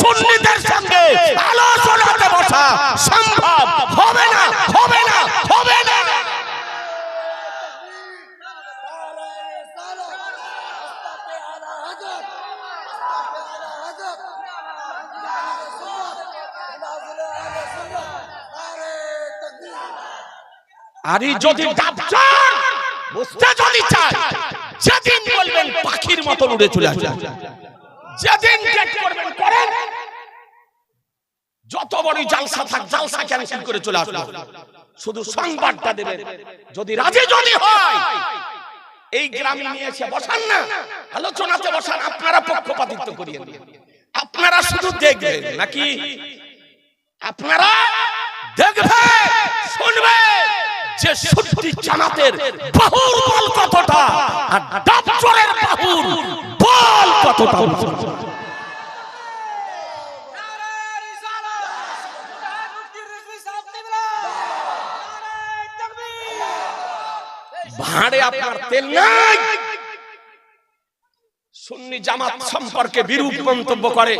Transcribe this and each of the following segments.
সুন্নিদের সঙ্গে আলোচনাতে বসা সম্ভব হবে না, হবে না, হবে না। আরে যদি ডাবচার বুঝতে যদি চাই, যেদিন বলবেন পাখির মতো উড়ে চলে আসবে, যেদিন গেট করবেন করেন, যত বড় জালসা থাক জালসা ক্যান্সেল করে চলে আসবে, শুধু সংবাদটা দেবেন। যদি রাজি যদি হয় এই গ্রামে নিয়ে এসে বসান না, আলোচনাতে বসান, আপনারা পক্ষপাতিত্ব করিয়েন, আপনারা শুধু দেখবেন নাকি, আপনারা দেখবেন শুনবেন যে সত্যি জামাতের বাহুর বল কতটা আর ডাবচরের বাহুর বল কতটা। ভাড়ে আপনার তেল নাই, সুন্নি জামাত সম্পর্কে বিরূপ মন্তব্য করে,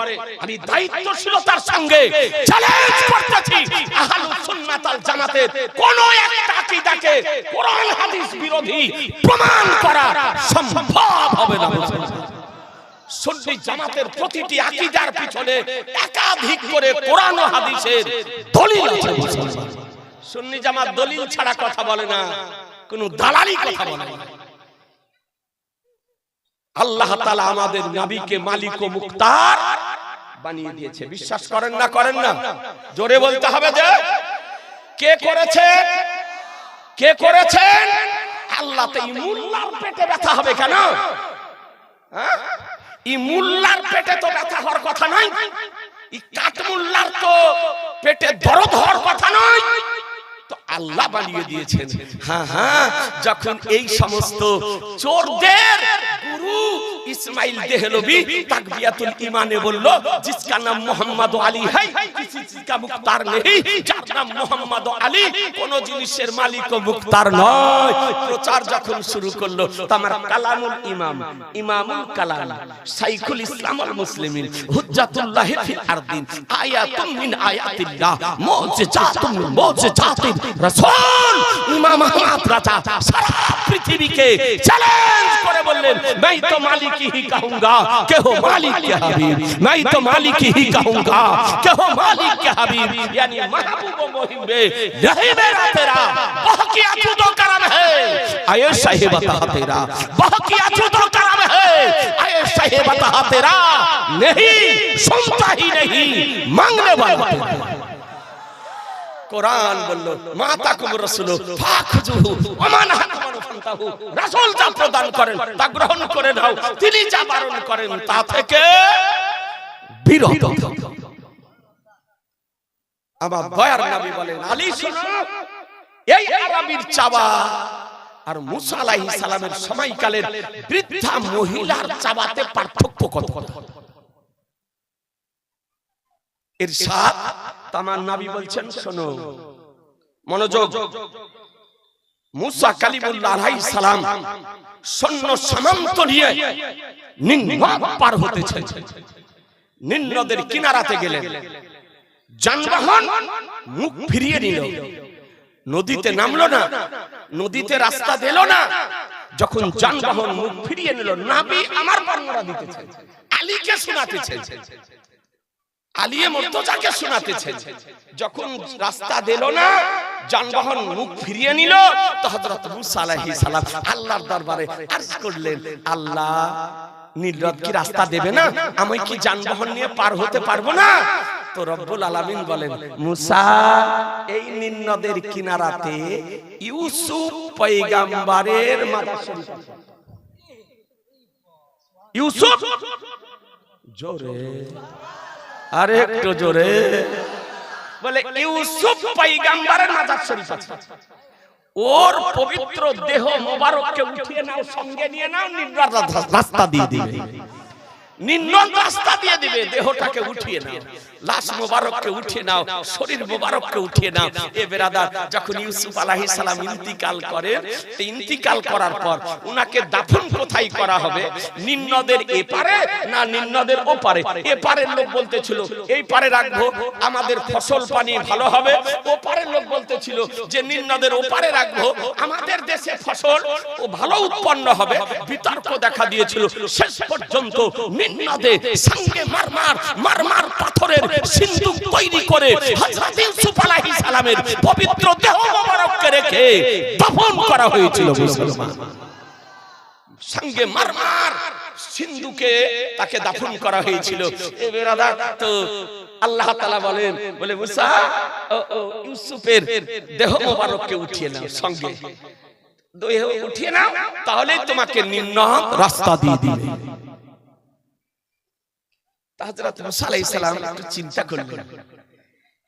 আমি দায়িত্বশীলতার সঙ্গে চ্যালেঞ্জ করতেছি, আহলুস সুন্নাত ওয়াল জামাতের কোন একটা আকীদাকে কোরআন হাদিস বিরোধী প্রমাণ করা সম্ভব হবে না। সুন্নি জামাতের প্রতিটি আকীদার পিছনে একাধিক করে কোরআন ও হাদিসের দলিল আছে। সুন্নি জামাত দলিল ছাড়া কথা বলে না, কোন দালালি কথা বলে না। আল্লাহ তাআলা আমাদের নবীকে মালিক ও মুখতার বানিয়ে দিয়েছে, বিশ্বাস করেন না? করেন না? জোরে বলতে হবে যে কে করেছে, কে করেছেন? আল্লাহ। তো এই মুল্লার পেটে ব্যথা হবে কেন? হ্যাঁ, এই মুল্লার পেটে তো ব্যথা হওয়ার কথা নয়, এই কাঠমুল্লার তো পেটে দরদ হওয়ার কথা নয়, তো আল্লাহ বানিয়ে দিয়েছেন। হ্যাঁ হ্যাঁ, যখন এই সমস্ত চোরদের গুরু ইসমাইল দেহলভী তাকবিয়াতুল ঈমানে বলল, जिसका नाम মোহাম্মদ আলী है किसी का मुख्तार नहीं, যার নাম মোহাম্মদ আলী কোন জিনিসের মালিক ও মুখতার নয়, প্রচার যখন শুরু করলো, তামার কালামুল ইমাম, ইমামুল কালাম, শাইখুল ইসলাম আল মুসলিমিন, হুজ্জাতুল্লাহ ফিল আরদিন, আয়াতুম মিন আয়াতিল্লাহ, মুজিজাতুম মিন মুজিজাতির রাসূল ইমাম আহমদ রাজা সারা পৃথিবীকে চ্যালেঞ্জ করে বললেন, मैं तो मालिक ही कहूंगा कि हो मालिक के हबीब, मैं तो मालिक ही कहूंगा कि हो मालिक के हबीब, यानी महबूब मोहिबे नहीं मेरा तेरा बहकिया जुदो करम है, आए सही बता तेरा बहकिया जुदो करम है, आए सही बता तेरा नहीं सुनता ही नहीं मांगने वाला। কোরআন বলল, মাতাকুম রাসূলু ফাখুযুহু ওয়া মা নাহাকুম ফান্তাহু, রাসূল যা প্রদান করেন তা গ্রহণ করে নাও, তিনি যা বারণ করেন তা থেকে বিরত। আমার দয়ার নবী বলেন, আলী শোনো, এই আরবীর চাওয়া আর মুসা আলাইহিস সালামের সময়কালের বৃদ্ধা মহিলার চাওয়াতে পার্থক্য কত? ইরশাদ তামার নবী বলছেন, শোনো, মনোযোগ, মুসা কালিমুল্লাহ আলাইহিস সালাম সৈন্য সামন্ত নিয়ে নিম্ন পার হতেছেন, নিম্নদের কিনারাতে গেলেন, যানবাহন মুখ ফিরিয়ে নিল, নদীতে নামলো না, নদীতে রাস্তা দিল না, যখন যানবাহন মুখ ফিরিয়ে নিল, নবী আমার বর্ণনা দিতেছেন, আলীকে শোনাতেছেন, আলিয়ে মুর্তজাকে শোনাতেছেন, যখন রাস্তা দিল না, যানবাহন মুখ ফিরিয়ে নিল, তো হযরত মুসা আলাইহিস সালাম আল্লাহর দরবারে আরজ করলেন, আল্লাহ নির্লজ্জ কি রাস্তা দেবে না? আমি কি যানবাহন নিয়ে পার হতে পারবো না? তো রব্বুল আলামিন বলেন, মুসা, এই নিম্নদের কিনারাতে ইউসুফ পয়গম্বরের মাজার শরীফ, ইউসুফ, জোরে আরে একটু জোরে বলে, ইউসুফ পয়গম্বরের মাজার শরীফ আছে, ওর পবিত্র দেহ মোবারককে উঠিয়ে নাও, সঙ্গে নিয়ে নাও, নির্রাত রাস্তা দিয়ে দিবে। নিম্ন রাস্তা দিয়ে দিবে, দেহটাকে উঠিয়ে নাও, লাশ মোবারককে উঠিয়ে নাও, শরীর মোবারককে উঠিয়ে নাও। এ বেরাদার, যখন ইউসুফ আলাইহিস সালাম ইন্তিকাল করেন, ইন্তিকাল করার পর উনাকে দাফন কোথায় করা হবে? নিম্নদের এপারে না নিম্নদের ওপারে? এপারের লোক বলতেছিল এই পারে রাখবো, আমাদের ফসল পানি ভালো হবে। ওপারের লোক বলতেছিল যে নিম্নদের ওপারে রাখবো, আমাদের দেশে ফসল ও ভালো উৎপন্ন হবে। বিতর্ক দেখা দিয়েছিল। শেষ পর্যন্ত নিম্নদে সঙ্গে মারমার পাথরের সিন্ধুক তৈরি করে হযরত ইউসুফ আলাইহিস সালামের পবিত্র দেহ মোবারককে রেখে দাফন করা হয়েছিল। মুসলমান, সঙ্গে মারমার সিন্ধুকে তাকে দাফন করা হয়েছিল। এ বেরাদার, তো আল্লাহ তাআলা বলেন, বলে মুসা ইউসুফের দেহ মোবারককে উঠিয়ে নাও, সঙ্গে দেহ উঠিয়ে নাও, তাহলে তোমাকে নিম্ন রাস্তা দিয়ে দিবে। হযরত মুসা আলাইহিস সালাম একটু চিন্তা করলেন,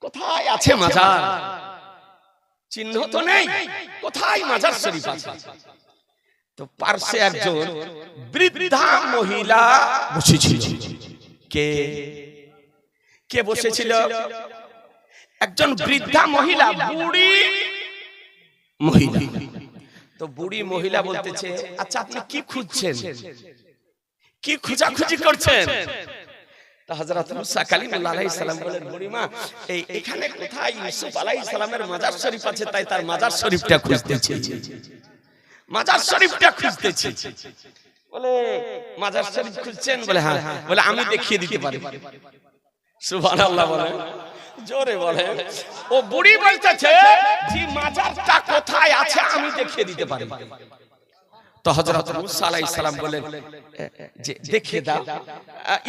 কোথায় আছে মাজার? চিহ্ন তো নেই, কোথায় মাজার শরীফ আছে? তো পার্শ্বে একজন বৃদ্ধা মহিলা বসেছিল। কে বসেছিল? একজন বৃদ্ধা মহিলা, বুড়ি মহিলা। তো বুড়ি মহিলা বলতেছে, আচ্ছা আপনি কি খুঁজছেন, কি খোঁজাখুঁজি করছেন? হযরত মুসা কালিমুল্লাহ আলাইহিস সালাম বলেন, বুড়িমা, এখানে কোথায় ইউসুফ আলাইহিস সালামের মাজার শরীফ আছে, তাই তার মাজার শরীফটা খুঁজতেছি, মাজার শরীফটা খুঁজতেছি। বলে মাজার শরীফ খুঁজছেন? বলে হ্যাঁ। বলে আমি দেখিয়ে দিতে পারি। সুবহানাল্লাহ বলেন, জোরে বলেন। ও বুড়ি বলতেছে যে মাজারটা কোথায় আছে আমি দেখিয়ে দিতে পারি। তো হযরত মুসা আলাইহিস সালাম বলেন, যে দেখিয়ে দাও,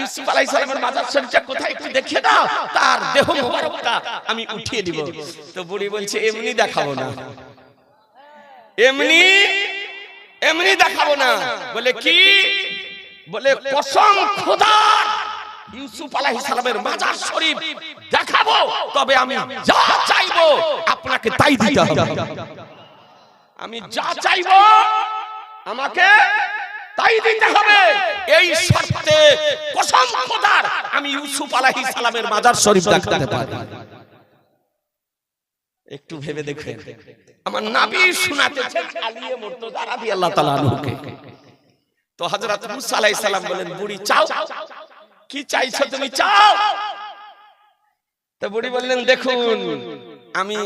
ইউসুফ আলাইহিস সালামের মাজার শরীফটা কোথায় একটু দেখিয়ে দাও, তার দেহ মোবারকটা আমি উঠিয়ে দিব। তো বুড়ি বলছে, এমনি দেখাবো না, এমনি দেখাবো না। বলে কি? বলে কসম খোদার, ইউসুফ আলাইহিস সালামের মাজার শরীফ দেখাবো, তবে আমি যা চাইবো আপনাকে তাই দিতে হবে। আমি যা চাইবো আমাকে তাই দিতে হবে, এই শর্তে কসম খোদার আমি ইউসুফ আলাইহিস সালামের মাজার শরীফ দেখাতে পারি। একটু ভেবে দেখেন, আমার নবী শোনাতেছেন আলিয়ে মুর্তজা রাদিয়াল্লাহু তাআলা আনহুকে। তো হযরত মুসা আলাইহিস সালাম বলেন, বুড়ি চাও, কি চাইছো তুমি, চাও। তো বুড়ি বললেন, দেখুন আমি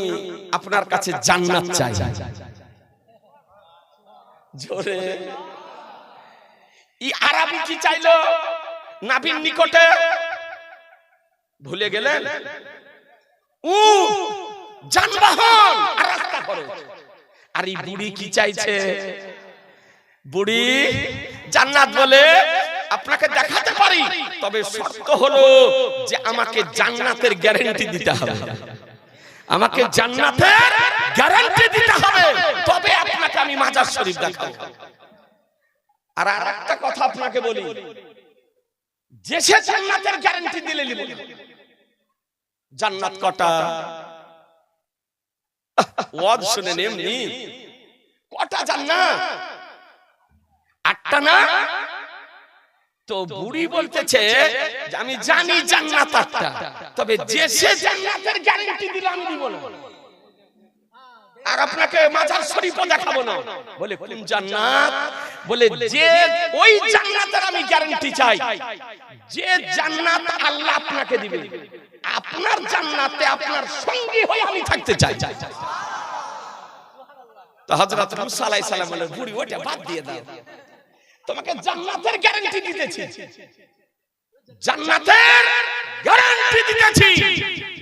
আপনার কাছে জান্নাত চাই। জোরে। ই আরবি কি চাইলো নবীর নিকটে? ভুলে গেলেন? যানবাহন আর রাস্তা খরচ। আর এই বুড়ি কি চাইছে? বুড়ি জান্নাত বলে আপনাকে দেখাতে পারি, তবে শর্ত হলো যে আমাকে জান্নাতের গ্যারান্টি দিতে হবে, আমাকে জান্নাতের গ্যারান্টি দিতে হবে, তবে আপনাকে আমি মাজার শরীফ দেখাবো। আর আরেকটা কথা আপনাকে বলি, যে সে জান্নাতের গ্যারান্টি দিলে নিবে। জান্নাত কটা? ওয়াজ শুনেন, এমনি কটা জান্নাত? 8টা না? তো বুড়ি বলতেছে যে আমি জানি জান্নাত 8টা, তবে যে সে জান্নাতের গ্যারান্টি দিলে আমি দিব না, আর আপনাকে মাজার শরীফও দেখাবো না। বলে কোন জান্নাত? বলে যে ওই জান্নাতের আমি গ্যারান্টি চাই, যে জান্নাত আল্লাহ আপনাকে দিবে, আপনার জান্নাতে আপনার সঙ্গী হয়ে আমি থাকতে চাই। তো হযরত মুসা আলাইহিস সালাম বলে, বুড়ি ওটা বাদ দিয়ে দাও, তোমাকে জান্নাতের গ্যারান্টি দিতেছি, জান্নাতের গ্যারান্টি দিতেছি,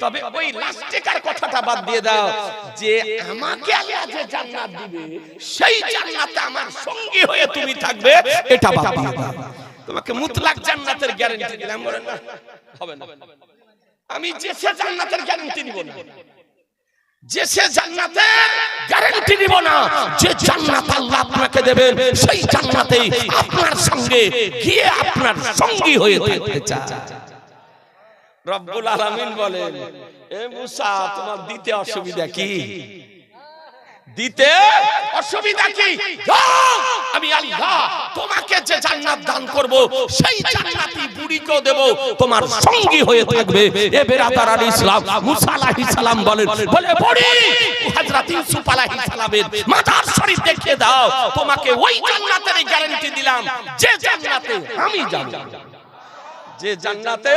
তবে ওই লাস্টেকার কথাটা বাদ দিয়ে দাও, যে আমাকে আল্লাহ যে জান্নাত দিবে সেই জান্নাতে আমার সঙ্গী হয়ে তুমি থাকবে, এটা বাদ দিয়ে দাও। তোমাকে মুতলাক জান্নাতের গ্যারান্টি দিলাম, বলেন না হবে না। আমি যে সে জান্নাতের গ্যারান্টি দিব না, যে সে জান্নাতের গ্যারান্টি দিব না, যে জান্নাত আল্লাহ আপনাকে দেবেন সেই জান্নাতেই আপনার সঙ্গে গিয়ে আপনার সঙ্গী হয়ে থাকতে চাই। রব্বুল আলামিন বলেন, এ মুসা তোমার দিতে অসুবিধা কি? দিতে অসুবিধা কি? আমি আল্লাহ তোমাকে যে জান্নাত দান করব সেই জান্নাতি বুড়িকেও দেব, তোমার সঙ্গী হয়ে থাকবে। এ বেরাদার ইসলাম মুসা আলাইহিস সালাম বলেন, বলে বুড়ি হযরত ইউসুফ আলাইহিস সালামের মাজার শরীফ দেখিয়ে দাও, তোমাকে ওই জান্নাতের গ্যারান্টি দিলাম যে জান্নাতে আমি যাব, যে জান্নাতে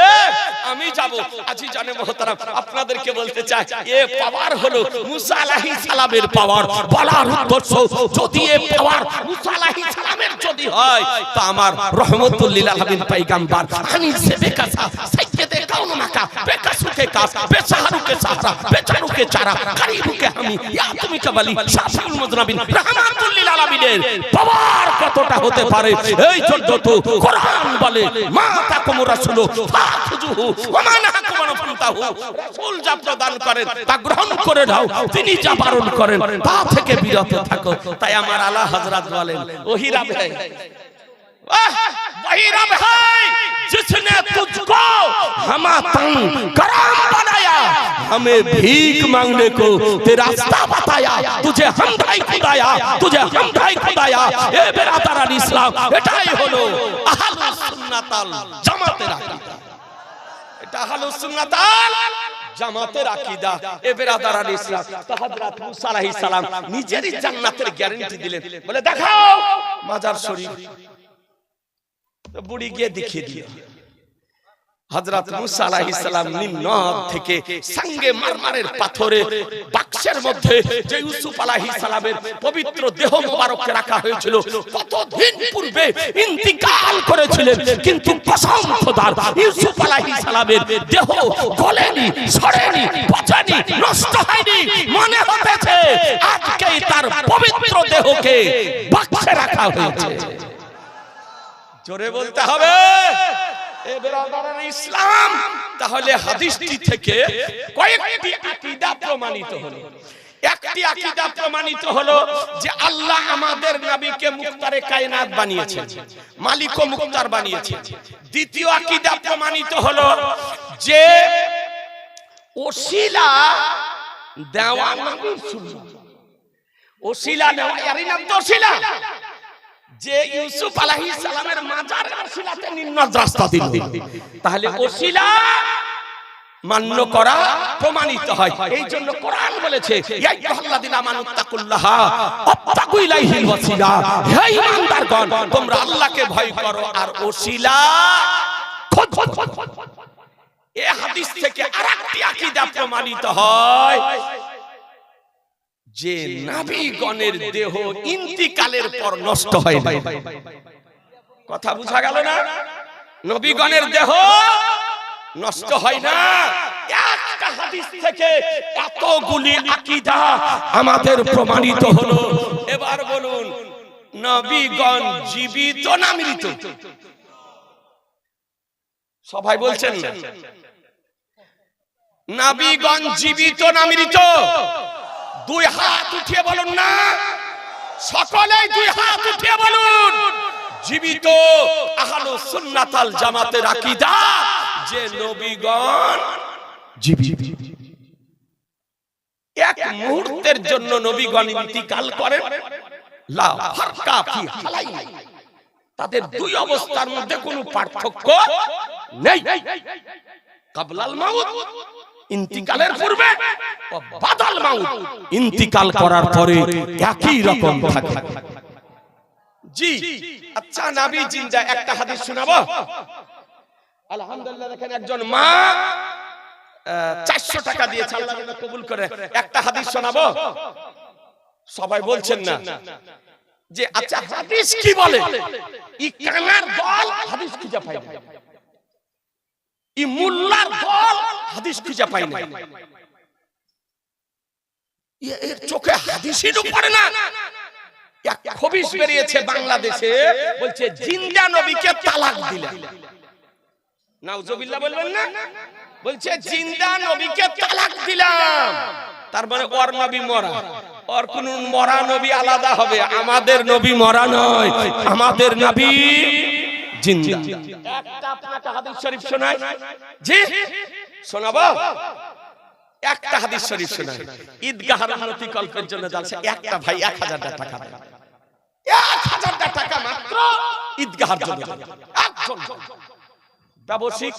আমি যাব। আজি জানে মোহতারাম, আপনাদেরকে বলতে চাই এ পাওয়ার হলো মুসা আলাইহিস সালামের পাওয়ার। বলার উদ্দেশ্য, যদি এ পাওয়ার মুসা আলাইহিস সালামের যদি হয় তা আমার রহমতুল লিল আলামিন পয়গম্বর আমি সে বেকাসা সাইয়্যিদে কাউন মাকা বেকাসুকে কাস বেসাহারুকে সাহরা বেচারুকে চারা কারিবুকে আমি ইয়া তুমি কাবালি শাফিউল মুজনাবিন রহমাতুল লিল আলামিনের পাওয়ার কতটা হতে পারে এই জন্য তো কোরআন বলে মা তাকুম রাসূলু ফাখুযুহু ওয়া মা নাহাকুম আনহু ফান্তাহু। রাসূল যা প্রদান করেন তা গ্রহণ করে নাও, তিনি যা বারণ করেন তা থেকে বিরত থাকো। তাই আমার আলা হযরত বলেন, ওহি রাব है वही रब है जिसने तुझको हमातन करम बनाया, हमें भीख मांगने को तेरा रास्ता बताया, तुझे हमदाई खुदाया, तुझे हमदाई खुदाया। ए बेरादारान इस्लाम, এটাই হলো আহলুস সুন্নাতাল জামাতের আকীদা। এটা আহলুস সুন্নাতাল জামাতের আকীদা। এ বেরাদারান ইসলাম, তো হযরত মুসা আলাইহিস সালাম নিজেরই জান্নাতের গ্যারান্টি দিলেন, বলে দেখাও মাজার শরীফ। তো বুড়ি গিয়ে দেখিয়ে দিল। হযরত মুসা আলাইহিস সালাম নিম্নদ থেকে সঙ্গে মারমারের পাথরে বাক্সের মধ্যে যে ইউসুফ আলাইহিস সালামের পবিত্র দেহ মোবারককে রাখা হয়েছিল, কতদিন পূর্বে ইন্তিকাল করেছিলেন, কিন্তু কসম খোদার ইউসুফ আলাইহিস সালামের দেহ গলেনি, সড়েনি, পচেনি, নষ্ট হয়নি। মনে হতেছে আজকেই তার পবিত্র দেহকে বাক্সে রাখা হয়েছে। জোরে বলতে হবে এ বেরাদারান ইসলাম। তাহলে হাদিসটি থেকে কয়েকটি আকীদা প্রমাণিত হলো। একটি আকীদা প্রমাণিত হলো যে আল্লাহ আমাদের নবীকে মুখতারে কায়নাত বানিয়েছেন, মালিক ও মুখতার বানিয়েছেন। দ্বিতীয় আকীদা প্রমাণিত হলো যে ওসিলা দেওয়া নবীর সুন্নাত, ওসিলা দেওয়া এরই নাম তো ওসিলা। যে ইউসুফ আলাইহিস সালামের মাজার ওসিলাতে নিম্নদ রাস্তা দিল, তাহলে ওসিলা মান্য করা প্রমাণিত হয়। এই জন্য কোরআন বলেছে ইয়া আইয়ুহাল্লাযিনা আমানুত্তাকুল্লাহা ওয়াত্তাকু ইলাইহিল ওয়াসিলা, হে ঈমানদারগণ তোমরা আল্লাহকে ভয় করো আর ওসিলা খোঁজ। এই হাদিস থেকে আরেকটি আকীদা প্রমাণিত হয় যে নবীগণের দেহ ইন্তিকালের পর নষ্ট হয় না। কথা বুঝা গেল না? নবীগণের দেহ নষ্ট হয় না। একটা হাদিস থেকে এতগুলি আকীদা আমাদের প্রমাণিত হলো। এবার বলুন, নবীগণ জীবিত না মৃত? সবাই বলছেন না। নবীগণ জীবিত না মৃত? দুই হাত উঠিয়ে বলুন না, সকলেই দুই হাত উঠিয়ে বলুন জীবিত। আহলুস সুন্নাতাল জামাতের আকীদা যে নবীগণ জীবিত। এক মুহূর্তের জন্য নবীগণ ইন্তিকাল করেন, লা ফারকা ফি হালাইহি, তাদের দুই অবস্থার মধ্যে কোনো পার্থক্য নেই। কাবলাল মাউত ইন্তিকালের পূর্বে, ও বাদাল মাউত ইন্তিকাল করার পরে একই রকম থাকে। জি আচ্ছা, নবী জিন্দা। একটা হাদিস শোনাবো। আলহামদুলিল্লাহ, দেখেন একজন মা 400 টাকা দিয়েছে, আল্লাহ যেন কবুল করে। একটা হাদিস শোনাবো। সবাই বলছেন না যে আচ্ছা হাদিস কি বলে? ই কানার দল হাদিস খুঁজে পায় না, ই মুল্লার দল হাদিস খুঁজে পায় না, এর চোখে হাদিসই পড়ে না। এক খবিশ বেরিয়েছে বাংলাদেশে, বলছে জিন্দা নবীকে তালাক দিলেন। নাউজুবিল্লাহ বলবেন না? বলছে জিন্দা নবীকে তালাক দিলাম, তার মানে ওর নবী মরা। ওর কোন মরা নবী আলাদা হবে, আমাদের নবী মরা নয়, আমাদের নবী জিন্দা। একটা আপনাকে হাদিস শরীফ শোনাই। জি শোনাবো। একটা হাদিস শরীফ শোনায়, ঈদগাহের উন্নতি কল্পের জন্য জালসা, একটা ভাই 1000 টাকা দেয়, 1000 টাকা মাত্র ঈদগাহের জন্য। একজন ব্যবসায়িক,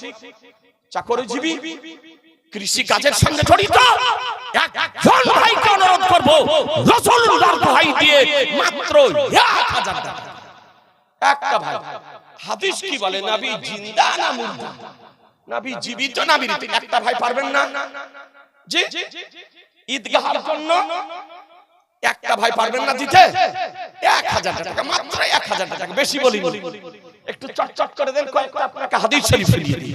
চাকরিজীবী, কৃষি কাজের সঙ্গে জড়িত একজন ভাইকে অনুরোধ করব, রাসূলুল্লাহর দোহাই দিয়ে মাত্র 1000 টাকা। একটা ভাই। হাদিস কি বলে? নবী জিন্দা না মুর্দা? নবী জীবিত না মৃত? একটা ভাই পারবেন না? জি, ঈদগাহের জন্য একটা ভাই পারবেন না দিতে? 1000 টাকা, মাত্র 1000 টাকা, বেশি বলিনি। একটু চটচট করে দেন, কয়েকটা আপনাকে হাদিস শরীফ শুনিয়ে দিই,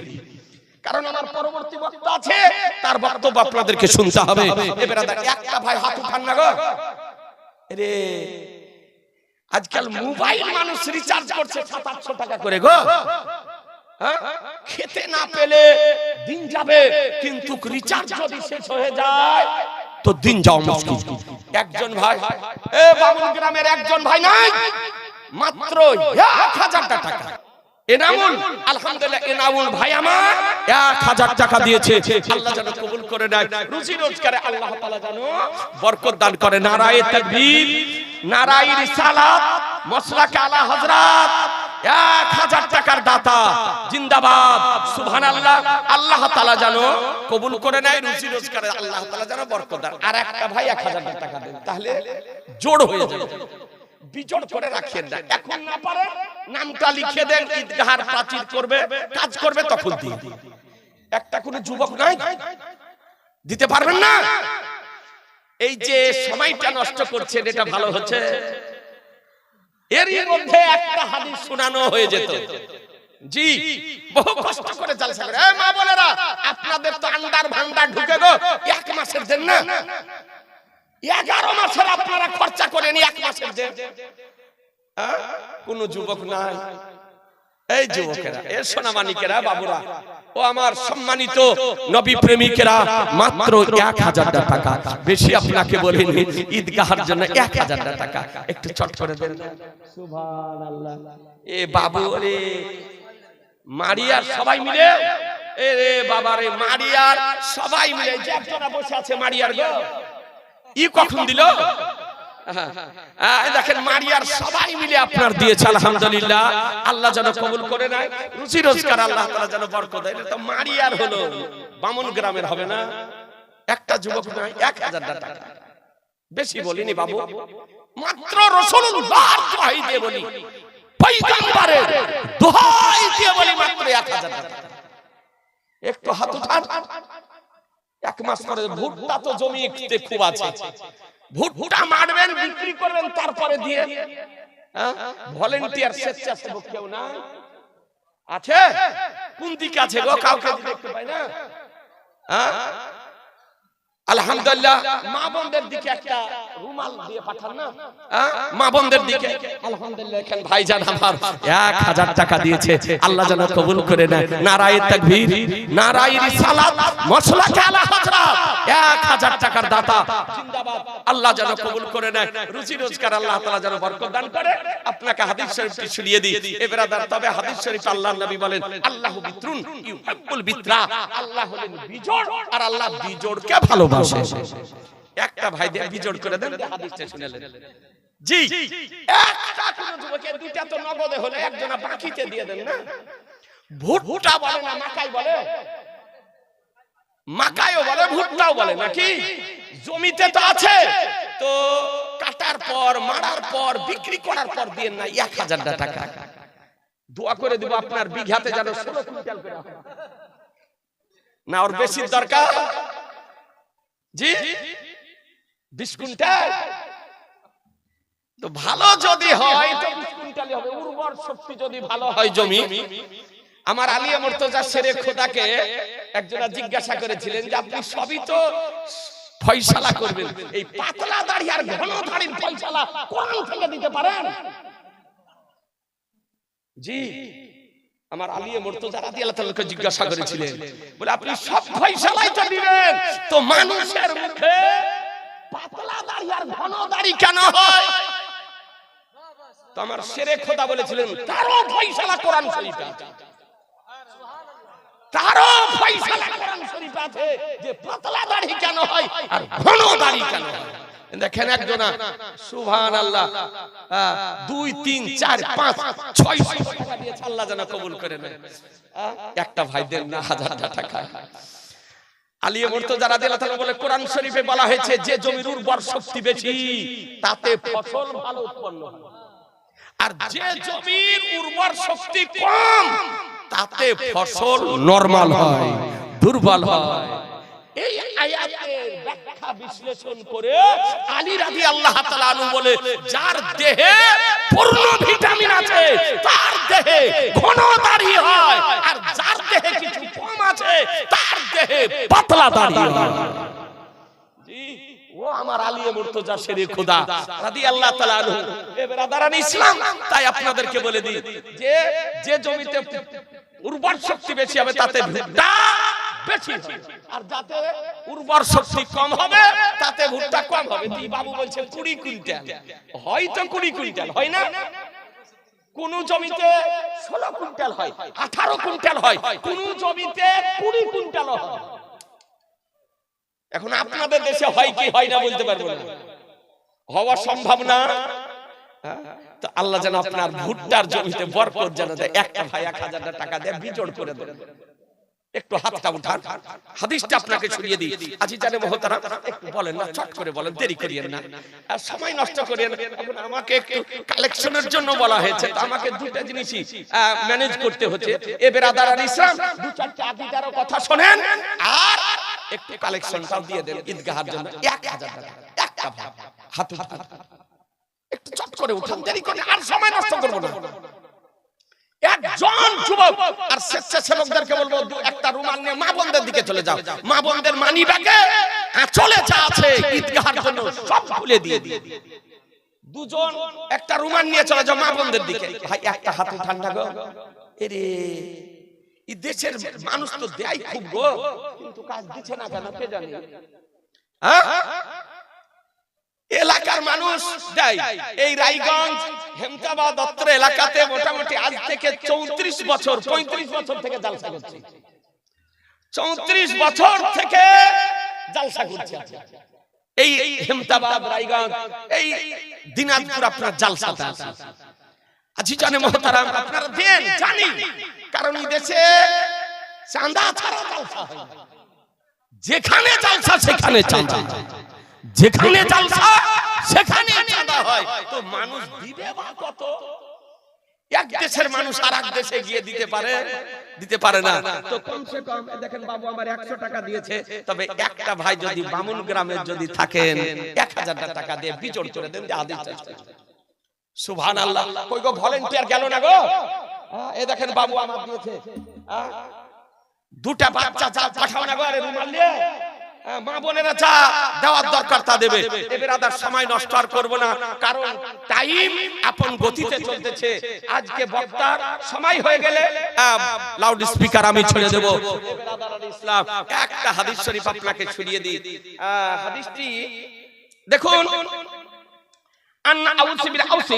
কারণ আমার পরবর্তী বক্তা আছে, তার বক্তব্য আপনাদেরকে শুনতে হবে। এবারে একটা ভাই হাত উঠান না গো। আরে আজকাল মোবাইল মানুষ রিচার্জ করছে 700-800 টাকা করে গো। খেতে না পেলে দিন যাবে, কিন্তু রিচার্জ যদি শেষ হয়ে যায় তো দিন যাওয়া মুশকিল। একজন ভাই, বামুন গ্রামের একজন ভাই নাই, মাত্র 1000 টাকা। এনামুল, আলহামদুলিল্লাহ, এনামুল ভাই আমার 1000 টাকা দিয়েছে। আল্লাহ যেন কবুল করে নেয়, রুজি রোজগারে আল্লাহ তাআলা যেন বরকত দান করে। নারায়ে তাকবীর, নারায়ে রিসালাত, মাসলাক আলা হযরত, 1000 টাকার দাতা জিন্দাবাদ, সুবহানাল্লাহ। আল্লাহ তাআলা যেন কবুল করে নেয়, রুজি রোজগারে আল্লাহ তাআলা যেন বরকত দেন। আর একটা ভাই 1000 টাকা দেন, তাহলে জোড় হয়ে যাবে। বিজোড় করে রাখেন না, এখন না পারে নামটা লিখে দেন, ঈদগাহের প্রাচীর করবে, কাজ করবে, তখন দিয়ে দিন। একটা কোন যুবক নাই দিতে পারবেন না? এই যে সময়টা নষ্ট করছেন, এটা ভালো হচ্ছে? এরই মধ্যে একটা হাদিস শোনানো হয়ে যেত। জি, বহু কষ্ট করে জালসা করে। মা বোনেরা, আপনাদের তো আন্ডার ভান্ডার ঢুকে গো, 1 মাসের দেন না? 11 মাসের আপনারা খরচা করেন, 1 মাসের দেন। কোন যুবক নাই? এই যুবকেরা, এই সোনামানিকেরা, বাবুরা, ও আমার সম্মানিত নবী প্রেমিকেরা, মাত্র 1000 টাকা, বেশি আপনাকে বলিনি। ঈদগাহের জন্য 1000 টাকা, একটু চট করে দেন। সুবহানাল্লাহ। এ বাবু রে, মারিয়ার সবাই মিলে, এ রে বাবা রে, মারিয়ার সবাই মিলে, যে একজনা বসে আছে মারিয়ার গো, ই কখন দিল? দেখেন, মারিয়ার সবাই মিলে আপনার দিয়েছে, আলহামদুলিল্লাহ। আল্লাহ যেন কবুল করে নেয়, রুজি রোজগার আল্লাহ তাআলা যেন বরকত দেয়। তো মারিয়ার হলো, বামুন গ্রামের হবে না? একটা যুবক নাই, 1000 টাকা, বেশি বলিনি বাবু, মাত্র রাসূলুল্লাহর দোহাই দিয়ে বলি, পয়গম্বরের দোহাই দিয়ে বলি, মাত্র 1000 টাকা। একটু হাত উঠান। 1 মাস পরে ভুট্টা তো জমিতে খুব আছে, ভুট্টা মারবেন, বিক্রি করবেন, তারপরে দিয়ে ভলেন্টিয়ার স্বেচ্ছাসেবক কেউ না আছে? কোন দিকে আছে গো? কাউকে দেখতে পাই না। আলহামদুলিল্লাহ, মা বোনদের দিকে একটা রুমাল দিয়ে পাঠান না, মা বোনদের দিকে। আলহামদুলিল্লাহ, এখানে ভাইজান আমার 1000 টাকা দিয়েছে, আল্লাহ যেন কবুল করে নেয়। নারায়ে তাকবীর, নারায়ে রিসালাত, মাসলাক আলা হযরত, 1000 টাকার দাতা জিন্দাবাদ, আল্লাহ যেন কবুল করে নেয়, রুজি রোজগার আল্লাহ তাআলা যেন বরকত দান করে। আপনাকে হাদিস শরীফটি শুনিয়ে দিই। এ ব্রাদার, তবে হাদিস শরীফ আল্লাহর নবী বলেন, আল্লাহু বিত্রুন ইউহিব্বুল বিত্রা, আল্লাহ হলেন বিজোড়, আর আল্লাহ বিজোড়কে ভালোবাসেন। একটা ভাই দিয়ে বিজোড় করে দেন, হাদিসটা শুনলেন। জি, একটা কোন যুবকের, দুইটা তো নগদে হলে, একজনা বাকিতে দিয়ে দেন না। ভুট্টা বলে না, মাকাই বলে? মাকাইও বলে, ভুট্টাও বলে নাকি? জমিতে তো আছে, তো কাটার পর, মারার পর, বিক্রি করার পর দিয়ে না 1000 টাকা। দোয়া করে দিব আপনার বিঘাতে যেন 16 কুইন্টাল করে হয় না, ওর বেশি দরকার। জি, 20 কুইন্টাল তো ভালো যদি হয়, তো 20 কুইন্টালই হবে। উর্বর শক্তি যদি ভালো হয় জমি। আমার আলিয়া মুর্তজা শেরে খোদাকে একজনা জিজ্ঞাসা করেছিলেন যে, আপনি সবই তো ফয়সালা করবেন, এই পাতলা দাড়ি আর ঘন দাড়ির ফয়সালা কোরআন থেকে দিতে পারেন? জি, আমার আলিয়া মুর্তজা রাদিয়াল্লাহু তাআলা জিজ্ঞাসা করেছিলেন, বলে আপনি সব ফয়সালাই তো দিবেন, তো মানুষের মুখে পাতলা দাড়ি আর ঘন দাড়ি কেন হয়? তো আমার শেরে খোদা বলেছিলেন, তারও ফয়সালা কোরআন শরীফে। তারও ফয়সালা কোরআন শরীফ আছে যে পাতলা দাড়ি কেন হয় আর ঘন দাড়ি কেন হয়। দেখেন একজনা সুবহানাল্লাহ 2 3 4 5 600 টাকা দিয়েছে, আল্লাহ যেন কবুল করে নেয়। একটা ভাই দেন না 1000 টাকা। আলিয়ে মুর্তজা রাদিয়াল্লাহু তাআলা বলে কোরআন শরীফে বলা হয়েছে যে জমির উর্বর শক্তি বেশি তাতে ফসল ভালো উৎপন্ন হয়, আর যে জমির উর্বর শক্তি কম তাতে ফসল নরমাল হয়, দুর্বল হয়। এই আয়াতের ব্যাখ্যা বিশ্লেষণ করে আলী রাদিয়াল্লাহু তাআলা আনহু বলে যার দেহে পূর্ণ ভিটামিন আছে তার দেহে ঘন দাড়ি হয়, আর যার দেহে কিছু কম আছে তার দেহে পাতলা দাড়ি হয়। জি, ও আমার আলিয়ে মুর্তজা শেরে খোদা রাদিয়াল্লাহু তাআলা আনহু। এ ব্রাদারান ইসলাম, তাই আপনাদেরকে বলে দিই যে যে জমিতে উর্বর শক্তি বেশি হবে তাতে ভুট্টা বেশি হবে, আর যাতে উর্বর শক্তি কম হবে তাতে ভুট্টা কম হবে। তুই বাবু বলছে 20 কুইন্টাল, হয়তো 20 কুইন্টাল হয় না, কোন জমিতে 16 কুইন্টাল হয়, 18 কুইন্টাল হয়, কোন জমিতে 20 কুইন্টাল হয়। এখন আপনাদের দেশে হয় কি হয় না বলতে পারবো না, হওয়া সম্ভব না। তো আল্লাহ যেন আপনার ভুট্টার জমিতে বরকত যেন দেয়। একটা ভাই 1000 টাকা দিয়ে বিজোড় করে দেন। একটু হাতটা উঠান, হাদিসটা আপনাকে শুনিয়ে দিই। আজি জানে মহতারা, একটু বলেন না, চট করে বলেন, দেরি করিয়েন না, আর সময় নষ্ট করিয়েন। এখন আমাকে একটু কালেকশনের জন্য বলা হয়েছে, তো আমাকে দুটো জিনিসই ম্যানেজ করতে হচ্ছে। এ বেরাদারান ইসলাম, 2-4টা আকিদারও কথা শুনেন আর একটু কালেকশনটাও দিয়ে দেন ঈদগাহের জন্য। 1000 টাকা একটা ভাই, হাত উঠান, একটু চট করে উঠান, দেরি করে আর সময় নষ্ট করব না। একজন যুবক আর স্বেচ্ছাসেবকদেরকে বলবো একটা রুমাল নিয়ে মা বোনদের দিকে চলে যাও, মা বোনদের মানি ব্যাগে চলে যা আছে ঈদগাহের জন্য সব খুলে দিয়ে দিই। দুজন একটা রুমাল নিয়ে চলে যাও মা বোনদের দিকে। ভাই একটা হাত উঠান না গো। এরে এই দেশের মানুষ তো দেয় খুব গো, কিন্তু কাজ দিচ্ছে না কেন কে জানে? হ্যাঁ, এলাকার মানুষ দেয়। এই রায়গঞ্জ হেমতাবাদ অত্র এলাকাতে মোটামুটি আজ থেকে 34 বছর 35 বছর থেকে জালসা করছে, 34 বছর থেকে জালসা করছে। এই হেমতাবাদ রায়গঞ্জ এই দিনাজপুর আপনার জালসাটা আছে। আজি জানে মহতারাম, আপনারা দেন জানি, কারণ এই দেশে চাঁদা ছাড়া জালসা হয়, যেখানে জালসা সেখানে চাঁদা, যেখানে জালসা সেখানে চাঁদা হয়। তো মানুষ দিবে বা কত? এক দেশের মানুষ আর এক দেশে গিয়ে দিতে পারে না। তো কমসে কম দেখেন বাবু আমার 100 টাকা দিয়েছে, তবে একটা ভাই যদি বামুন গ্রামে যদি থাকেন 1000 টাকা দিয়ে বিজোড় করে দেন। সুবহানাল্লাহ। কই গো ভলান্টিয়ার গেল না গো? এই দেখেন বাবু আমার দিয়েছে, দুটা বাচ্চা যা পাঠাও না গো, আরে রুমাল নিয়ে মা বোনেরা যা দেওয়ার দরকার তা দেবে। এবার আদার সময় নষ্ট আর করবো না, কারণ টাইম আপন গতিতে চলতেছে। আজকে বক্তার সময় হয়ে গেলে লাউড স্পিকার আমি ছেড়ে দেব। ইসলাম একটা হাদিস শরীফ আপনাকে শুনিয়ে দিই। হাদিসটি দেখুন, أن أوس بن أوس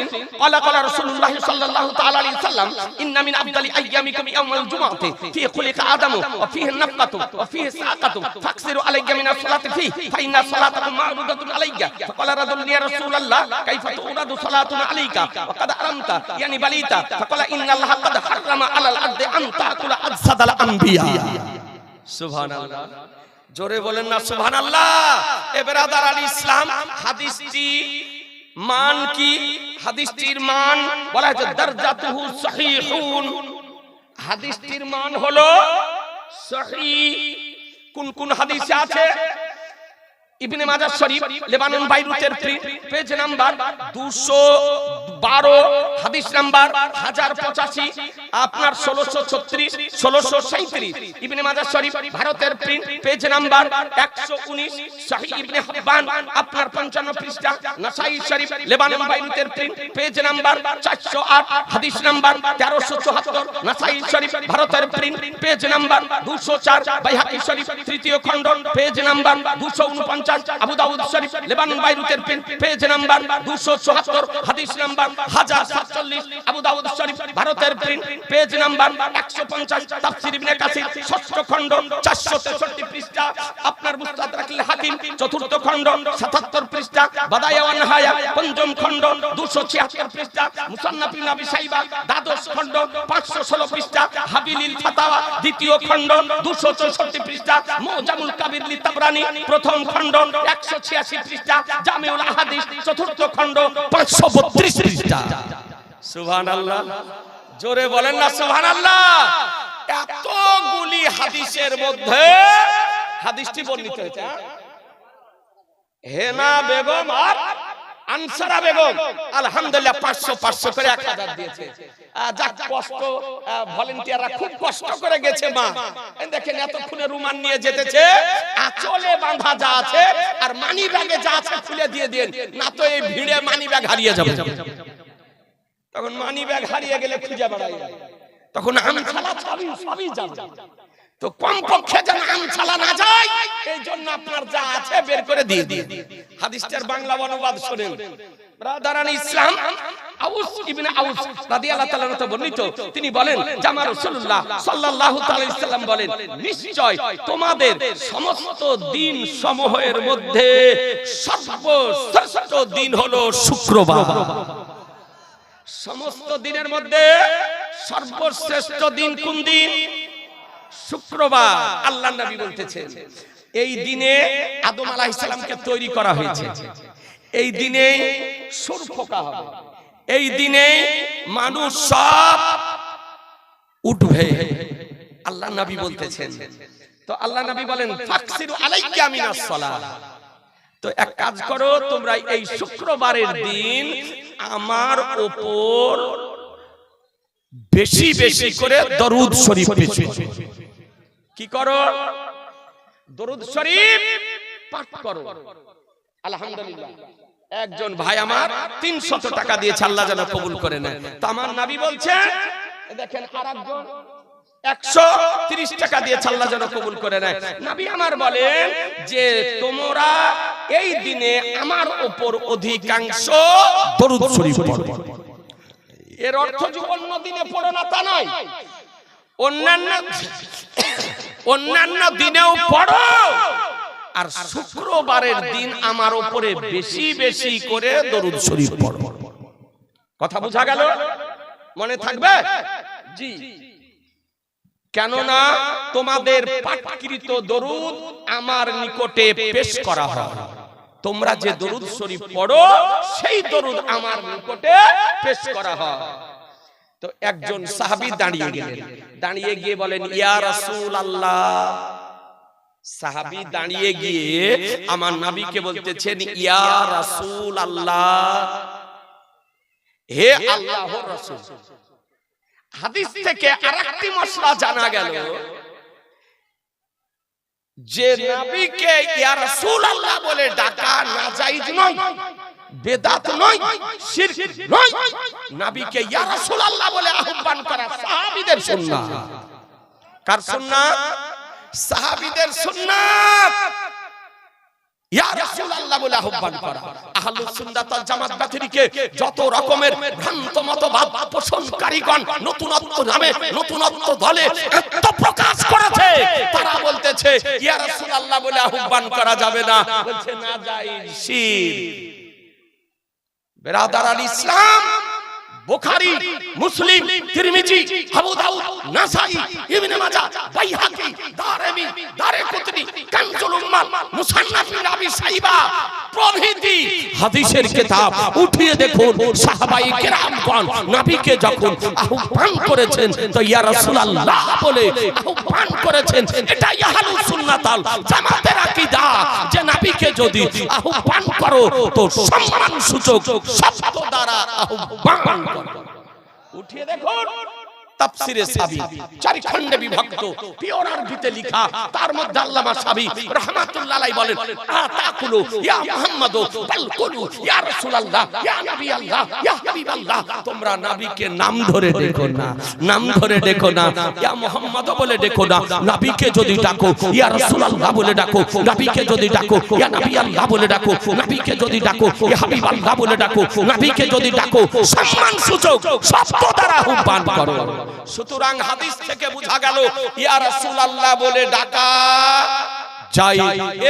قال قال رسول الله صلى الله تعالى عليه وسلم إن من أفضل أيامكم يوم الجمعة فيه خلق آدم وفيه النفقة وفيه الساقة فاكثروا علي من الصلاة فيه فإن صلاتكم معروضة علي. فقال رجل يا رسول الله كيف تعرض صلاتنا عليك وقد أرمت يعني بليت؟ فقال إن الله قد حرم على الأرض أن تأكل أجساد الأنبياء. سبحان الله, জোরে বলেন না সুবহানাল্লাহ। এ ব্রাদার আল ইসলাম, হাদিসটি মান কি? হাদিসটির মান বলা হয়েছে দারজাতুহু সহিহুন, হাদিসটির মান হলো সহিহ। কোন কোন হাদিসে আছে? ইবনে মাজাহ শরীফ লেবানন বাইরুতের পেজ নাম্বার 212, হাদিস নাম্বার 1085, আপনার 1636 1637। ইবনে মাজাহ শরীফ ভারতের প্রিন্ট পেজ নাম্বার 119, সহিহ ইবনে হিব্বান আপনার 55 পৃষ্ঠা, নাসাই শরীফ লেবানন বাইরুতের প্রিন্ট পেজ নাম্বার 408, হাদিস নাম্বার 1374, নাসাই শরীফ ভারতের প্রিন্ট পেজ নাম্বার 204, বাইহাকি শরীফ তৃতীয় খণ্ড পেজ নাম্বার 249, 550 আবু দাউদ শরীফ লেবানন বাইরুতের পেজ নাম্বার 274 হাদিস নাম্বার 1047 আবু দাউদ শরীফ ভারতের পেজ নাম্বার 150 তাফসীর ইবনে কাসির ষষ্ঠ খণ্ড 463 পৃষ্ঠা আপনার মুস্তাদরাকুল হাকিম চতুর্থ খণ্ড 77 পৃষ্ঠা বাদায়া ওয়ান নিহায়া পঞ্চম খণ্ড 276 পৃষ্ঠা মুসান্নাফ ইবনে আবি শাইবা দ্বাদশ খণ্ড 516 পৃষ্ঠা হাবিলিল ফাতাওয়া দ্বিতীয় খণ্ড 264 পৃষ্ঠা মুজামুল কাবির লি তাবরানী প্রথম খণ্ড 186 পৃষ্ঠা জামিউল আহাদিস চতুর্থ খণ্ড 532 পৃষ্ঠা সুবহানাল্লাহ জোরে বলেন না সুবহানাল্লাহ এতগুলি হাদিসের মধ্যে হাদিসটি বর্ণিত হয়েছে হেনা বেগম আর আনসারা বেগম আলহামদুলিল্লাহ 500 করে 1000 দিয়েছে যাক কষ্ট ভলান্টিয়াররা খুব কষ্ট করে গেছে মা দেখেন এতক্ষণে রুমাল নিয়ে যেতেছে আঁচলে বাঁধা যা আছে আর মানি ব্যাগে যা আছে খুলে দিয়ে দেন না তো এই ভিড়ে মানি ব্যাগ হারিয়ে যাবে তখন মানি ব্যাগ হারিয়ে গেলে খুঁজে বেড়াই তখন আমছালা সবই যাবে তো কমপক্ষে যেন আমছালা না যায় এই জন্য আপনার যা আছে বের করে দিয়ে দিন হাদিসটার বাংলা অনুবাদ শুনেন ব্রাদারান ইসলাম আউস ইবনে আউস রাদিয়াল্লাহু তাআলা আনহু বর্ণিত তিনি বলেন জামা রাসূলুল্লাহ সাল্লাল্লাহু তাআলা সাল্লাম বলেন নিশ্চয় তোমাদের সমস্ত দিন সমূহের মধ্যে সর্বশ্রেষ্ঠ দিন হলো শুক্রবার সমস্ত দিনের মধ্যে সর্বশ্রেষ্ঠ দিন কোন দিন শুক্রবার আল্লাহর নবী বলতেছেন এই দিনে আদম আলাইহিস সালামকে তৈরি করা হয়েছে এই দিনে সূর ফোঁকা হবে এই দিনে মানুষ সব উঠবে আল্লাহর নবী বলতেছেন তো আল্লাহর নবী বলেন ফাকসিরু আলাইকা মিনাস সালাহ তো এক কাজ করো তোমরা এই শুক্রবারের দিন আমার উপর বেশি বেশি করে দরুদ শরীফ পেশ কি করো দরুদ শরীফ পাঠ করো আলহামদুলিল্লাহ একজন ভাই আমার 300 টাকা দিয়েছে আল্লাহ যেন কবুল করে নেয় তো আমার নবী বলছেন দেখেন আরেকজন 130 টাকা দিয়েছে আল্লাহ যেন কবুল করে নেয় নবী আমার বলেন যে তোমরা এই দিনে আমার উপর অধিকাংশ দরুদ শরীফ পড়ো এর অর্থ যে অন্য দিনে পড়ো না তা নয় অন্যান্য দিনেও পড়ো আর শুক্রবারের দিন আমার উপরে বেশি বেশি করে দরুদ শরীফ পড়ো কথা বোঝা গেল মনে থাকবে জি কেননা তোমাদের পাঠকৃত দরুদ আমার নিকটে পেশ করা হয় তোমরা যে দরুদ শরীফ পড়ো সেই দরুদ আমার নিকটে পেশ করা হয় তো একজন সাহাবী দাঁড়িয়ে গেলেন দাঁড়িয়ে গিয়ে বলেন ইয়া রাসূলুল্লাহ সাহাবী দাঁড়িয়ে গিয়ে আমার নবীকে বলতেছেন ইয়া রাসূলুল্লাহ হে আল্লাহর রাসূল হাদিস থেকে আরেকটি মশলা জানা গেল যে নবীকে ইয়া রাসূলুল্লাহ বলে ডাকা নাজায়েজ নয় বেদাত নয় শিরক নয় নবীকে ইয়া রাসূলুল্লাহ বলে আহ্বান করা সাহাবীদের সুন্নাত কার সুন্নাত সাহাবীদের সুন্নাত ইয়া রাসূলুল্লাহ বলে আহ্বান করা আহলুস সুন্নাত ওয়াল জামাত বাতিলকে যত রকমের ভ্রান্ত মতবাদ পোষণকারীগণ নতুনত্ব নামে নতুনত্ব দলে আত্মপ্রকাশ করেছে তারা বলতেছে ইয়া রাসূলুল্লাহ বলে আহ্বান করা যাবে না বলছে না জায়েজ শিরক বেরাদার আল ইসলাম বুখারী মুসলিম তিরমিজি আবু দাউদ নাসাই ইবনে মাজাহ বাইহাকি দারমি দারকুতনি কানজুল উম্মাহ মুসান্নাফ ইবনে আবি শাইবা প্রভৃতি হাদিসের কিতাব উঠিয়ে দেখুন সাহাবায়ে কেরামগণ নবীকে যখন আহ্বান করেছেন তো ইয়া রাসূলুল্লাহ বলে আহ্বান করেছেন এটা আহলুস সুন্নাত ওয়াল জামাতের আকীদা যে নবীকে যদি আহ্বান করো তো সম্মান সূচক শব্দ দ্বারা আহ্বান করো উঠিয়ে দেখুন তাফসিরে সাবি 4 খণ্ডে বিভক্ত, পিওর আরবিতে লেখা। তার মধ্যে আল্লামা সাবি রাহমাতুল্লাহ আলাইহি বলেন, আতাকুলু ইয়া মুহাম্মাদু বাল কুলু ইয়া রাসূলুল্লাহ ইয়া নবী আল্লাহ ইয়া হাবিবাল্লাহ। তোমরা নবীকে নাম ধরে ডেকো না, নাম ধরে ডেকো না, ইয়া মুহাম্মাদ বলে ডেকো না। নবীকে যদি ডাকো ইয়া রাসূলুল্লাহ বলে ডাকো, নবীকে যদি ডাকো ইয়া নবী আল্লাহ বলে ডাকো, নবীকে যদি ডাকো ইয়া হাবিবাল্লাহ বলে ডাকো, নবীকে যদি ডাকো সম্মান সূচক শব্দ দ্বারা আহ্বান করো। সুতরাং হাদিস থেকে বোঝা গেল ইয়া রাসূলুল্লাহ বলে ডাকা যাই।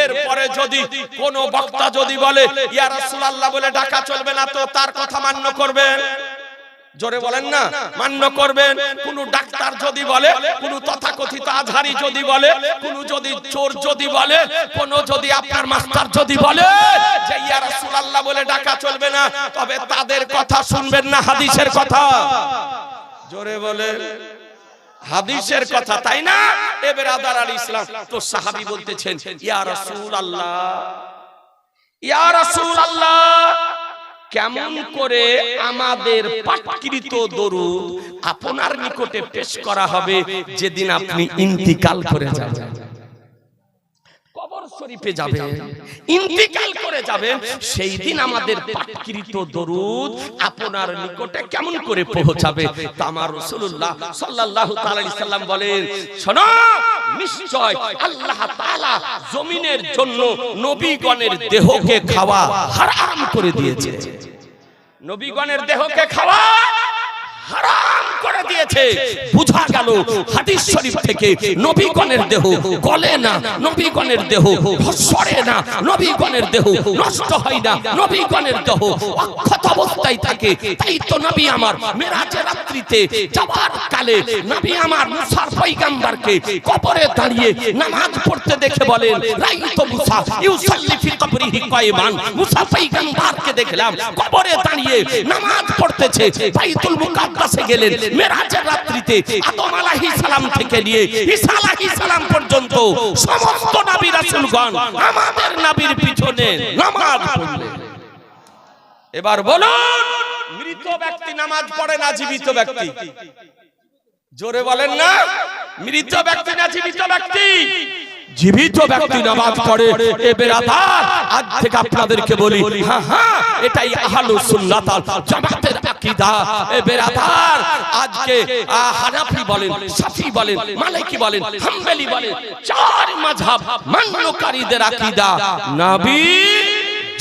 এরপরে যদি কোন বক্তা যদি বলে ইয়া রাসূলুল্লাহ বলে ডাকা চলবে না, তো তার কথা মান্য করবেন। জোরে বলেন না, মান্য করবেন। কোন ডাক্তার যদি বলে, কোন তথাকথিত আজহারি যদি বলে, কোন যদি চোর যদি বলে, কোন যদি আপনার মাস্টার যদি বলে যে ইয়া রাসূলুল্লাহ বলে ডাকা চলবে না, তবে তাদের কথা শুনবেন না, হাদিসের কথা। জোরে বলে হাদিসের কথা, তাই না? এ বেরাদার আল ইসলাম, তো সাহাবী বলতেছেন ইয়া রাসূলুল্লাহ, ইয়া রাসূলুল্লাহ, কেমন করে আমাদের পাঠকৃত দরুদ আপনার নিকটে পেশ করা হবে যেদিন আপনি ইন্তিকাল করে যাবেন, কবর শরীফে যাবেন, ইন্তিকাল করে যাবেন, সেই দিন আমাদের পাঠকৃত দরুদ আপনার নিকটে কেমন করে পৌঁছাবে? তা আমার রাসূলুল্লাহ সাল্লাল্লাহু তাআলা আলাইহি সাল্লাম বলেন, শোনো, নিশ্চয় আল্লাহ তাআলা জমিনের জন্য নবীগণের দেহকে খাওয়া হারাম করে দিয়েছে। নবীগণের দেহকে খাওয়া হারাম করে দিয়েছে। বুঝা গেল হাদিস শরীফ থেকে নবীগণের দেহ গলে না, নবীগণের দেহ সরে না, নবীগণের দেহ নষ্ট হয় না, নবীগণের দেহ অক্ষত অবস্থায় থাকে। তাই তো নবী আমার মেরাজের রাত্রিতে যাওয়ার কালে নবী আমার মুসা পয়গম্বরকে কবরে দাঁড়িয়ে নামাজ পড়তে দেখে বলেন, রাইতু মুসা ইউসাল্লি ফি কবরিহি কায়মান, মুসা পয়গম্বরকে দেখলাম কবরে দাঁড়িয়ে নামাজ পড়তেছে। বাইতুল মুকাদ্দাসে গেলেন মেরাজের রাত্রিতে, আদম আলাইহিস সালাম থেকে নিয়ে ঈসা আলাইহিস সালাম পর্যন্ত সমস্ত নবী রাসূলগণ আমাদের নবীর পিছনে নামাজ পড়লেন। এবার বলুন, মৃত ব্যক্তি নামাজ পড়ে না জীবিত ব্যক্তি? জোরে বলেন না, মৃত ব্যক্তি না জীবিত ব্যক্তি? জীবিত ব্যক্তি নামাজ পড়ে। এ বেরাদার, আজ থেকে আপনাদেরকে বলি, হ্যাঁ হ্যাঁ, এটাই আহলুস সুন্নাত ওয়াল জামাতের আকীদা। এ বেরাদার, আজকে হানাফি বলেন, শাফি বলেন, মালিকি বলেন, হাম্বলি বলেন, চার মাযহাব মান্যকারীদের আকীদা নবী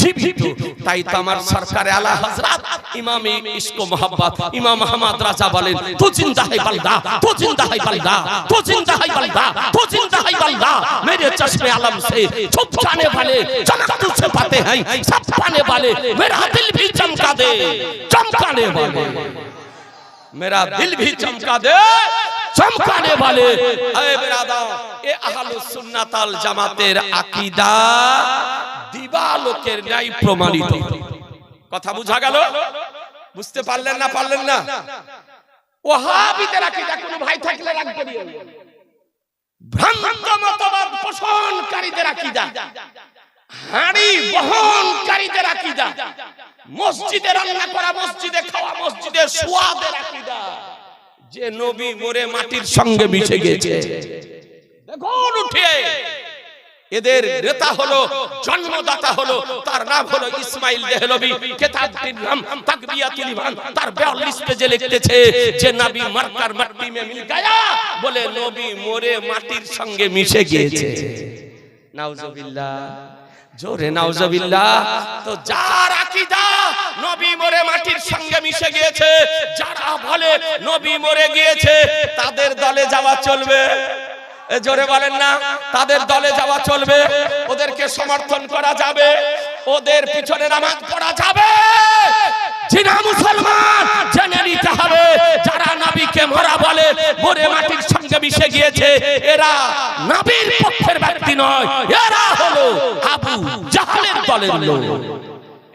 জীবিত। তাই তো আমার সরকারে আলা হযরত ইমামে ইশক ও মোহাব্বত ইমাম আহমদ রাজা বলেন, তু জিন্দা है बल्दा, तू जिंदा है बल्दा, तू जिंदा है बल्दा, तू जिंदा है बल्दा, मेरे चश्मे आलम से छुप जाने वाले चमक तुझसे पाते हैं, सब पाने वाले मेरा दिल भी चमका दे, चमकाने वाले मेरा दिल भी चमका दे, चमकाने वाले। ऐ बिरादर, ए আহলুস সুন্নাত ওয়াল জামাতের আকীদা দিবালোকের ন্যায় প্রমাণিত। কথা বুঝা গেল? বুঝতে পারলেন না? পারলেন না? ওয়াহাবিদের আকীদা কোন ভাই থাকলে রাখবে দিও, ভ্রান্ত মতবাদ পোষণকারীদের আকীদা, হাড়ি বহনকারীদের আকীদা, মসজিদে রান্না করা, মসজিদে খাওয়া, মসজিদে শোয়াদের আকীদা, যে নবী মরে মাটির সঙ্গে মিশে গেছে। দেখুন উঠে, এদের নেতা হলো, জন্মদাতা হলো, তার নাম হলো ইসমাইল দেহলভী। কিতাবটির নাম তাকবিয়াতুল ঈমান। তার 42 পেজে লিখতেছে যে নবী মরকার মাটি মে মিল গয়া, বলে নবী মরে মাটির সঙ্গে মিশে গিয়েছে। নাউজুবিল্লাহ, জোরে নাউজুবিল্লাহ। তো যার আকীদা নবী মরে মাটির সঙ্গে মিশে গিয়েছে, যারা বলে নবী মরে গিয়েছে, তাদের দলে যাওয়া চলবে? জোরে বলেন না, তাদের দলে যাওয়া চলবে? ওদেরকে সমর্থন করা যাবে? ওদের পিছনে নামাজ পড়া যাবে? জিনা মুসলমান জেনে নিতে হবে, যারা নবীকে মরা বলে, মরে মাটির সঙ্গে মিশে গিয়েছে, এরা নবীর পক্ষের ব্যক্তি নয়, এরা হলো আবু জাহলের দলের লোক।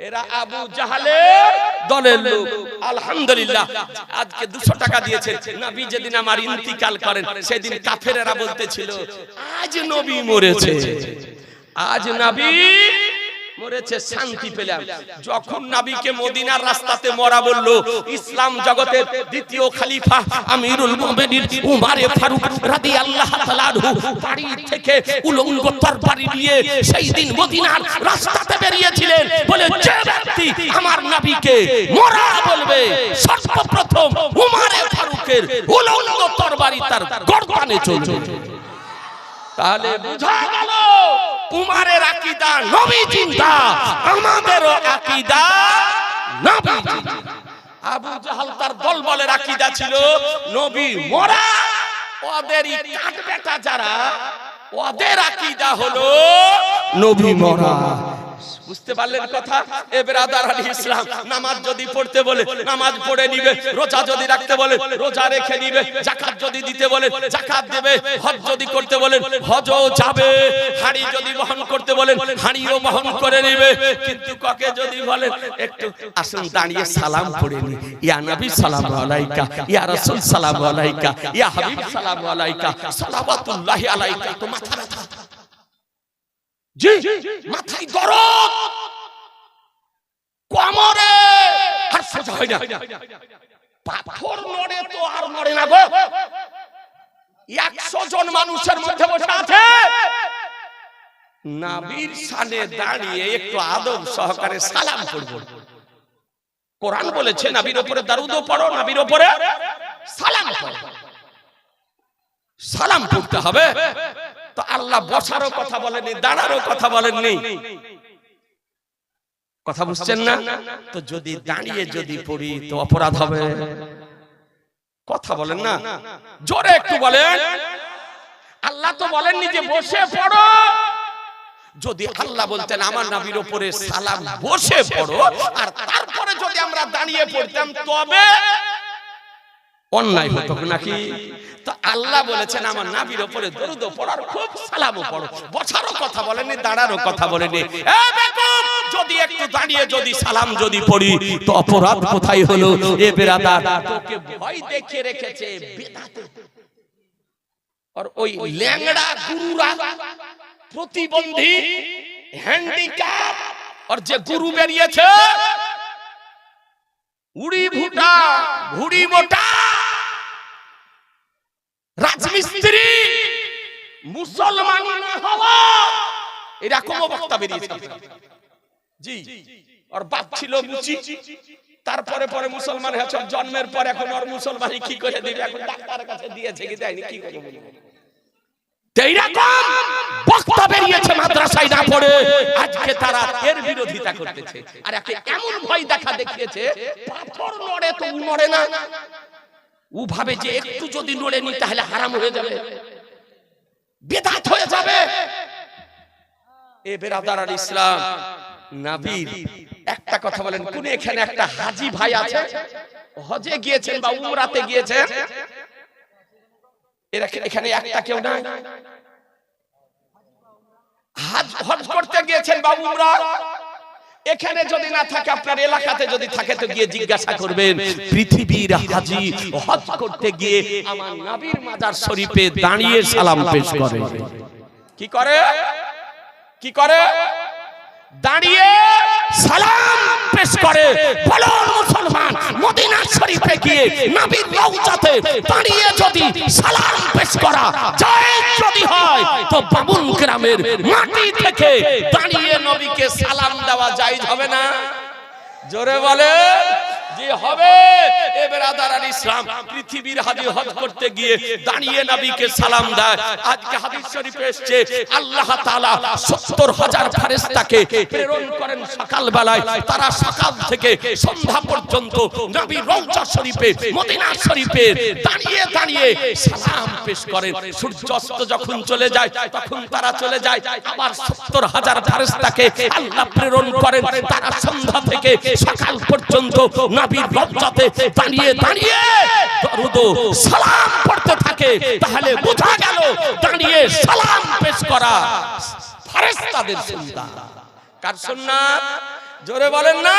এরা আবু জাহলের দলের লোক। আলহামদুলিল্লাহ, আজকে 200 টাকা দিয়েছেন। নবী যেদিন আমার ইন্তিকাল করেন, সেদিন কাফেরেরা বলতেছিল আজ নবী মরেছে, আজ নবী মরেছে, শান্তি পেলাম। যখন নবীকে মদিনার রাস্তাতে মরা বলল, ইসলাম জগতের দ্বিতীয় খলিফা আমিরুল মুমিনিন উমর ফারুক রাদিয়াল্লাহু তাআলা আনহু বাড়ি থেকে উলঙ্গ তরবারি নিয়ে সেই দিন মদিনার রাস্তাতে বেরিয়েছিলেন। বলে যে ব্যক্তি আমার নবীকে মরা বলবে, সর্বপ্রথম উমর ফারুকের উলঙ্গ তরবারি তার গর্দানে চলবে। তাহলে বুঝা গেল উমরের আকীদা নবী জিন্দা, আমাদেরও আকীদা নবী জিন্দা। আবু জাহাল তার দলবলের আকীদা ছিল নবী মরা, ওদেরই কাট বেটা যারা, ওদের আকীদা হলো নবী মরা। বুঝতে পারলেন কথা? এ ব্রাদার আলী ইসলাম, নামাজ যদি পড়তে বলে নামাজ পড়ে নিবে, রোজা যদি রাখতে বলে রোজা রেখে নিবে, যাকাত যদি দিতে বলে যাকাত দেবে, হজ যদি করতে বলেন হজও যাবে, হাড়ি যদি বহন করতে বলেন হাড়িও বহন করে নিবে। কিন্তু কাকে যদি বলেন একটু আসুন দাঁড়িয়ে সালাম পড়ে নি, ইয়া নবী সালাম আলাইকা, ইয়া রাসূল সালাম আলাইকা, ইয়া হাবিব সালাম আলাইকা, সালাওয়াতুল্লাহি আলাইকা, তো মাথা ব্যথা, জি মাথায় দরদ, কোমরে আর সোজা হয় না, পাথর নড়ে তো আর নড়ে না গো। 100 জন মানুষের মধ্যে বসে আছে, নবীর সামনে দাঁড়িয়ে একটু আদব সহকারে সালাম করব। কোরআন বলেছে নবীর উপরে দরুদও পড়ো, নবীর উপরে সালাম করো, সালাম করতে হবে। তো আল্লাহ বসারও কথা বলেননি, দাঁড়ারও কথা বলেননি, কথা বুঝছেন না? তো যদি দাঁড়িয়ে যদি পড়ি তো অপরাধ হবে, কথা বলেন না, জোরে একটু বলেন। আল্লাহ তো বলেননি যে বসে পড়ো। যদি আল্লাহ বলতেন আমার নবীর উপরে সালাম বসে পড়ো, আর তারপরে যদি আমরা দাঁড়িয়ে পড়তাম তবে অন্যায় হতো নাকি? তো আল্লাহ বলেছেন আমার নবীর উপরে দরুদ পড়ার খুব সালামও পড়ো, বসারও কথা বলেননি, দাঁড়ারও কথা বলেননি। এ বেকুব, যদি একটু দাঁড়িয়ে যদি সালাম যদি পড়ি তো অপরাধ কোথায় হলো? এ বেরাদার, তোকে ভয় দেখিয়ে রেখেছে বেদাতে, আর ওই ল্যাংড়া গুরুরা, প্রতিবন্ধী, হ্যান্ডিক্যাপ, আর যে গুরু বেরিয়েছে উড়ি ভুটা ভুড়ি মোটা রাজমিস্ত্রি, মুসলমান না হওয়া, এরকম বক্তা বেরিয়েছে। জি, আর বাপ ছিল মুচি, তারপরে পরে মুসলমান হয়েছে, জন্মের পর এখন আর মুসলমানি কি করে দিবে, এখন ডাক্তারের কাছে দিয়েছে কি দেয়নি, কি করে বলবো? এইরকম বক্তা বেরিয়েছে মাদ্রাসায় না পড়ে, আজকে তারা এর বিরোধিতা করতেছে। আর একে এমন ভয় দেখা দেখিয়েছে, পাথর নড়ে তো নড়ে না, ও ভাবে যে একটু যদি নড়ে নি তাহলে হারাম হয়ে যাবে, বেদাত হয়ে যাবে। এ বেরাদার আল ইসলাম, নবীর একটা কথা বলেন, কোন এখানে একটা হাজী ভাই আছে, হজে গিয়েছেন বা উমরাতে গিয়েছেন? এখানে একটা কেউ নাই? হজ করতে গিয়েছেন বা উমরা, এখানে যদি না থাকে আপনার এলাকাতে যদি থাকে তো গিয়ে জিজ্ঞাসা করবেন, পৃথিবীর হাজী হজ করতে গিয়ে আমার নবীর মাজার শরীফে দাঁড়িয়ে সালাম পেশ করে। কি করে? কি করে? দাঁড়িয়ে সালাম পেশ করে। বলো মুসলমান, মদিনা শরীফে গিয়ে নবীর রওজাতে দাঁড়িয়ে যদি সালাম পেশ করা যায় যদি হয়, তো বাবুল গ্রামের মাটি থেকে দাঁড়িয়ে নবীকে সালাম দেওয়া জায়েজ হবে না? জোরে বলে যে হবে। এ বেরাদার আল ইসলাম, পৃথিবীর হাজী হজ করতে গিয়ে দাঁড়িয়ে নবীকে সালাম দেয়। আজকে হাদিস শরীফে এসেছে আল্লাহ তাআলা ৭০,০০০ ফেরেশতাকে প্রেরণ করেন সকাল বেলায়, তারা সকাল থেকে সন্ধ্যা পর্যন্ত নবীর রওজা শরীফে মদিনা শরীফে দাঁড়িয়ে দাঁড়িয়ে সালাম পেশ করেন। সূর্যাস্ত যখন চলে যায় তখন তারা চলে যায়, আবার ৭০,০০০ ফেরেশতাকে আল্লাহ প্রেরণ করেন, তারা সন্ধ্যা থেকে সকাল পর্যন্ত নবীর রওজাতে দাঁড়িয়ে দাঁড়িয়ে দরুদ সালাম পড়তে থাকে। তাহলে বোঝা গেল দাঁড়িয়ে সালাম পেশ করা ফেরেশতাদের সুন্নাত। কার সুন্নাত? জোরে বলেন না।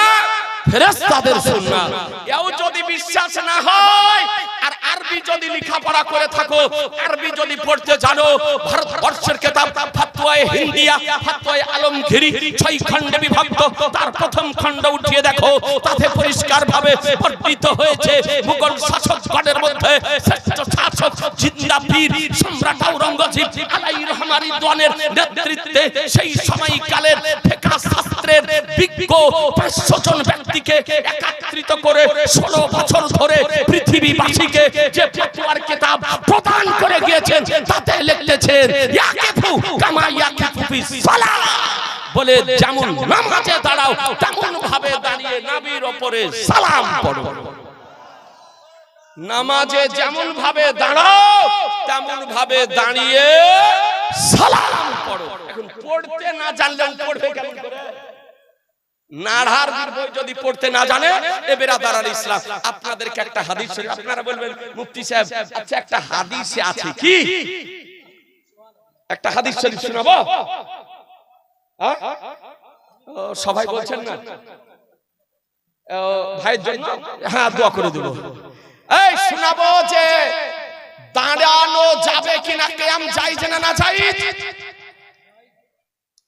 ফেরেশতাদের সুন্নাত। এও যদি বিশ্বাস না হয় আর আরবি যদি লেখাপড়া করে থাকো, আরবি যদি পড়তে জানো, ভারতবর্ষের কিতাব ফাতওয়ায়ে হিন্দিয়া, ফাতওয়ায়ে আলমগীরি 6 খণ্ডে বিভক্ত। তার প্রথম খণ্ড উঠিয়ে দেখো, তাতে পরিষ্কারভাবে বর্ণিত হয়েছে মুঘল শাসকগণের মধ্যে শ্রেষ্ঠ শাসক জিন্দা পীর সম্রাট আওরঙ্গজেব আলাইহির রহমানিদ্ওয়ানের নেতৃত্বে সেই সময়কালের ফিকহ শাস্ত্রের বিজ্ঞ 500 জন ব্যক্তিকে একত্রিত করে 16 বছর ধরে পৃথিবীবাসীকে যে ফতোয়ার কিতাব প্রদান করে গিয়েছেন, তাতে লিখতেছেন ইয়াকিফু কামা ইয়াকিফু ফিস সালাহ, বলে যেমন নামাজে দাঁড়াও তেমন ভাবে দাঁড়িয়ে নবীর উপরে সালাম পড়ো। নামাজে যেমন ভাবে দাঁড়াও তেমন ভাবে দাঁড়িয়ে সালাম পড়ো। এখন পড়তে না জানলেন পড়বে কেমন করে? নাড়ার বই যদি পড়তে না জানে, এ বেরাদার ইসলাম, আপনাদেরকে একটা হাদিস শরীফ, আপনারা বলবেন মুফতি সাহেব আচ্ছা একটা হাদিসে আছে কি, একটা হাদিস শরীফ শোনাবো? সবাই বলছেন না ভাইয়ের জন্য, হ্যাঁ দোয়া করে দেব। এই শোনাবো যে দাঁড়ানো যাবে কিনা, কিয়াম জায়েজ না না জায়েজ।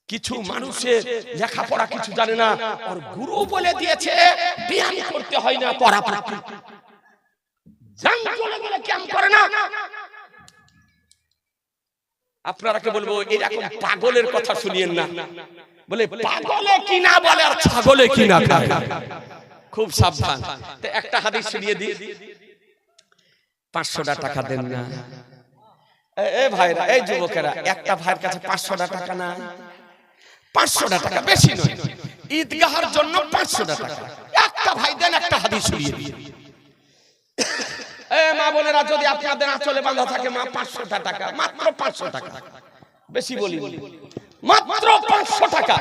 কিছু মানুষের লেখাপড়া কিছু জানে না, আর গুরু বলে দিয়েছে ব্যায়াম করতে হয় না, পড়া পড়া জান চলে গেলে কিয়াম করে না। আপনারাকে বলবো এরকম পাগলের কথা শুনিয়েন না, বলে পাগলে কি না বলে আর ছাগলে কি না খায়, খুব সাবধান। তো একটা হাদিস শুনিয়ে দিই, 500 টাকা দেন না। এই ভাইরা, এই যুবকেরা, একটা ভাইয়ের কাছে 500 টাকা না, 500 টাকা বেশি নয়, ঈদগাহের জন্য 500 টাকা একটা ভাই দেন, একটা হাদিস শুনিয়ে দিই। এই মা বোনেরা, যদি আপনাদের আঁচলে বাঁধা থাকে মা 500 টাকা, মাত্র 500 টাকা, বেশি বলি মাত্র 500 টাকা।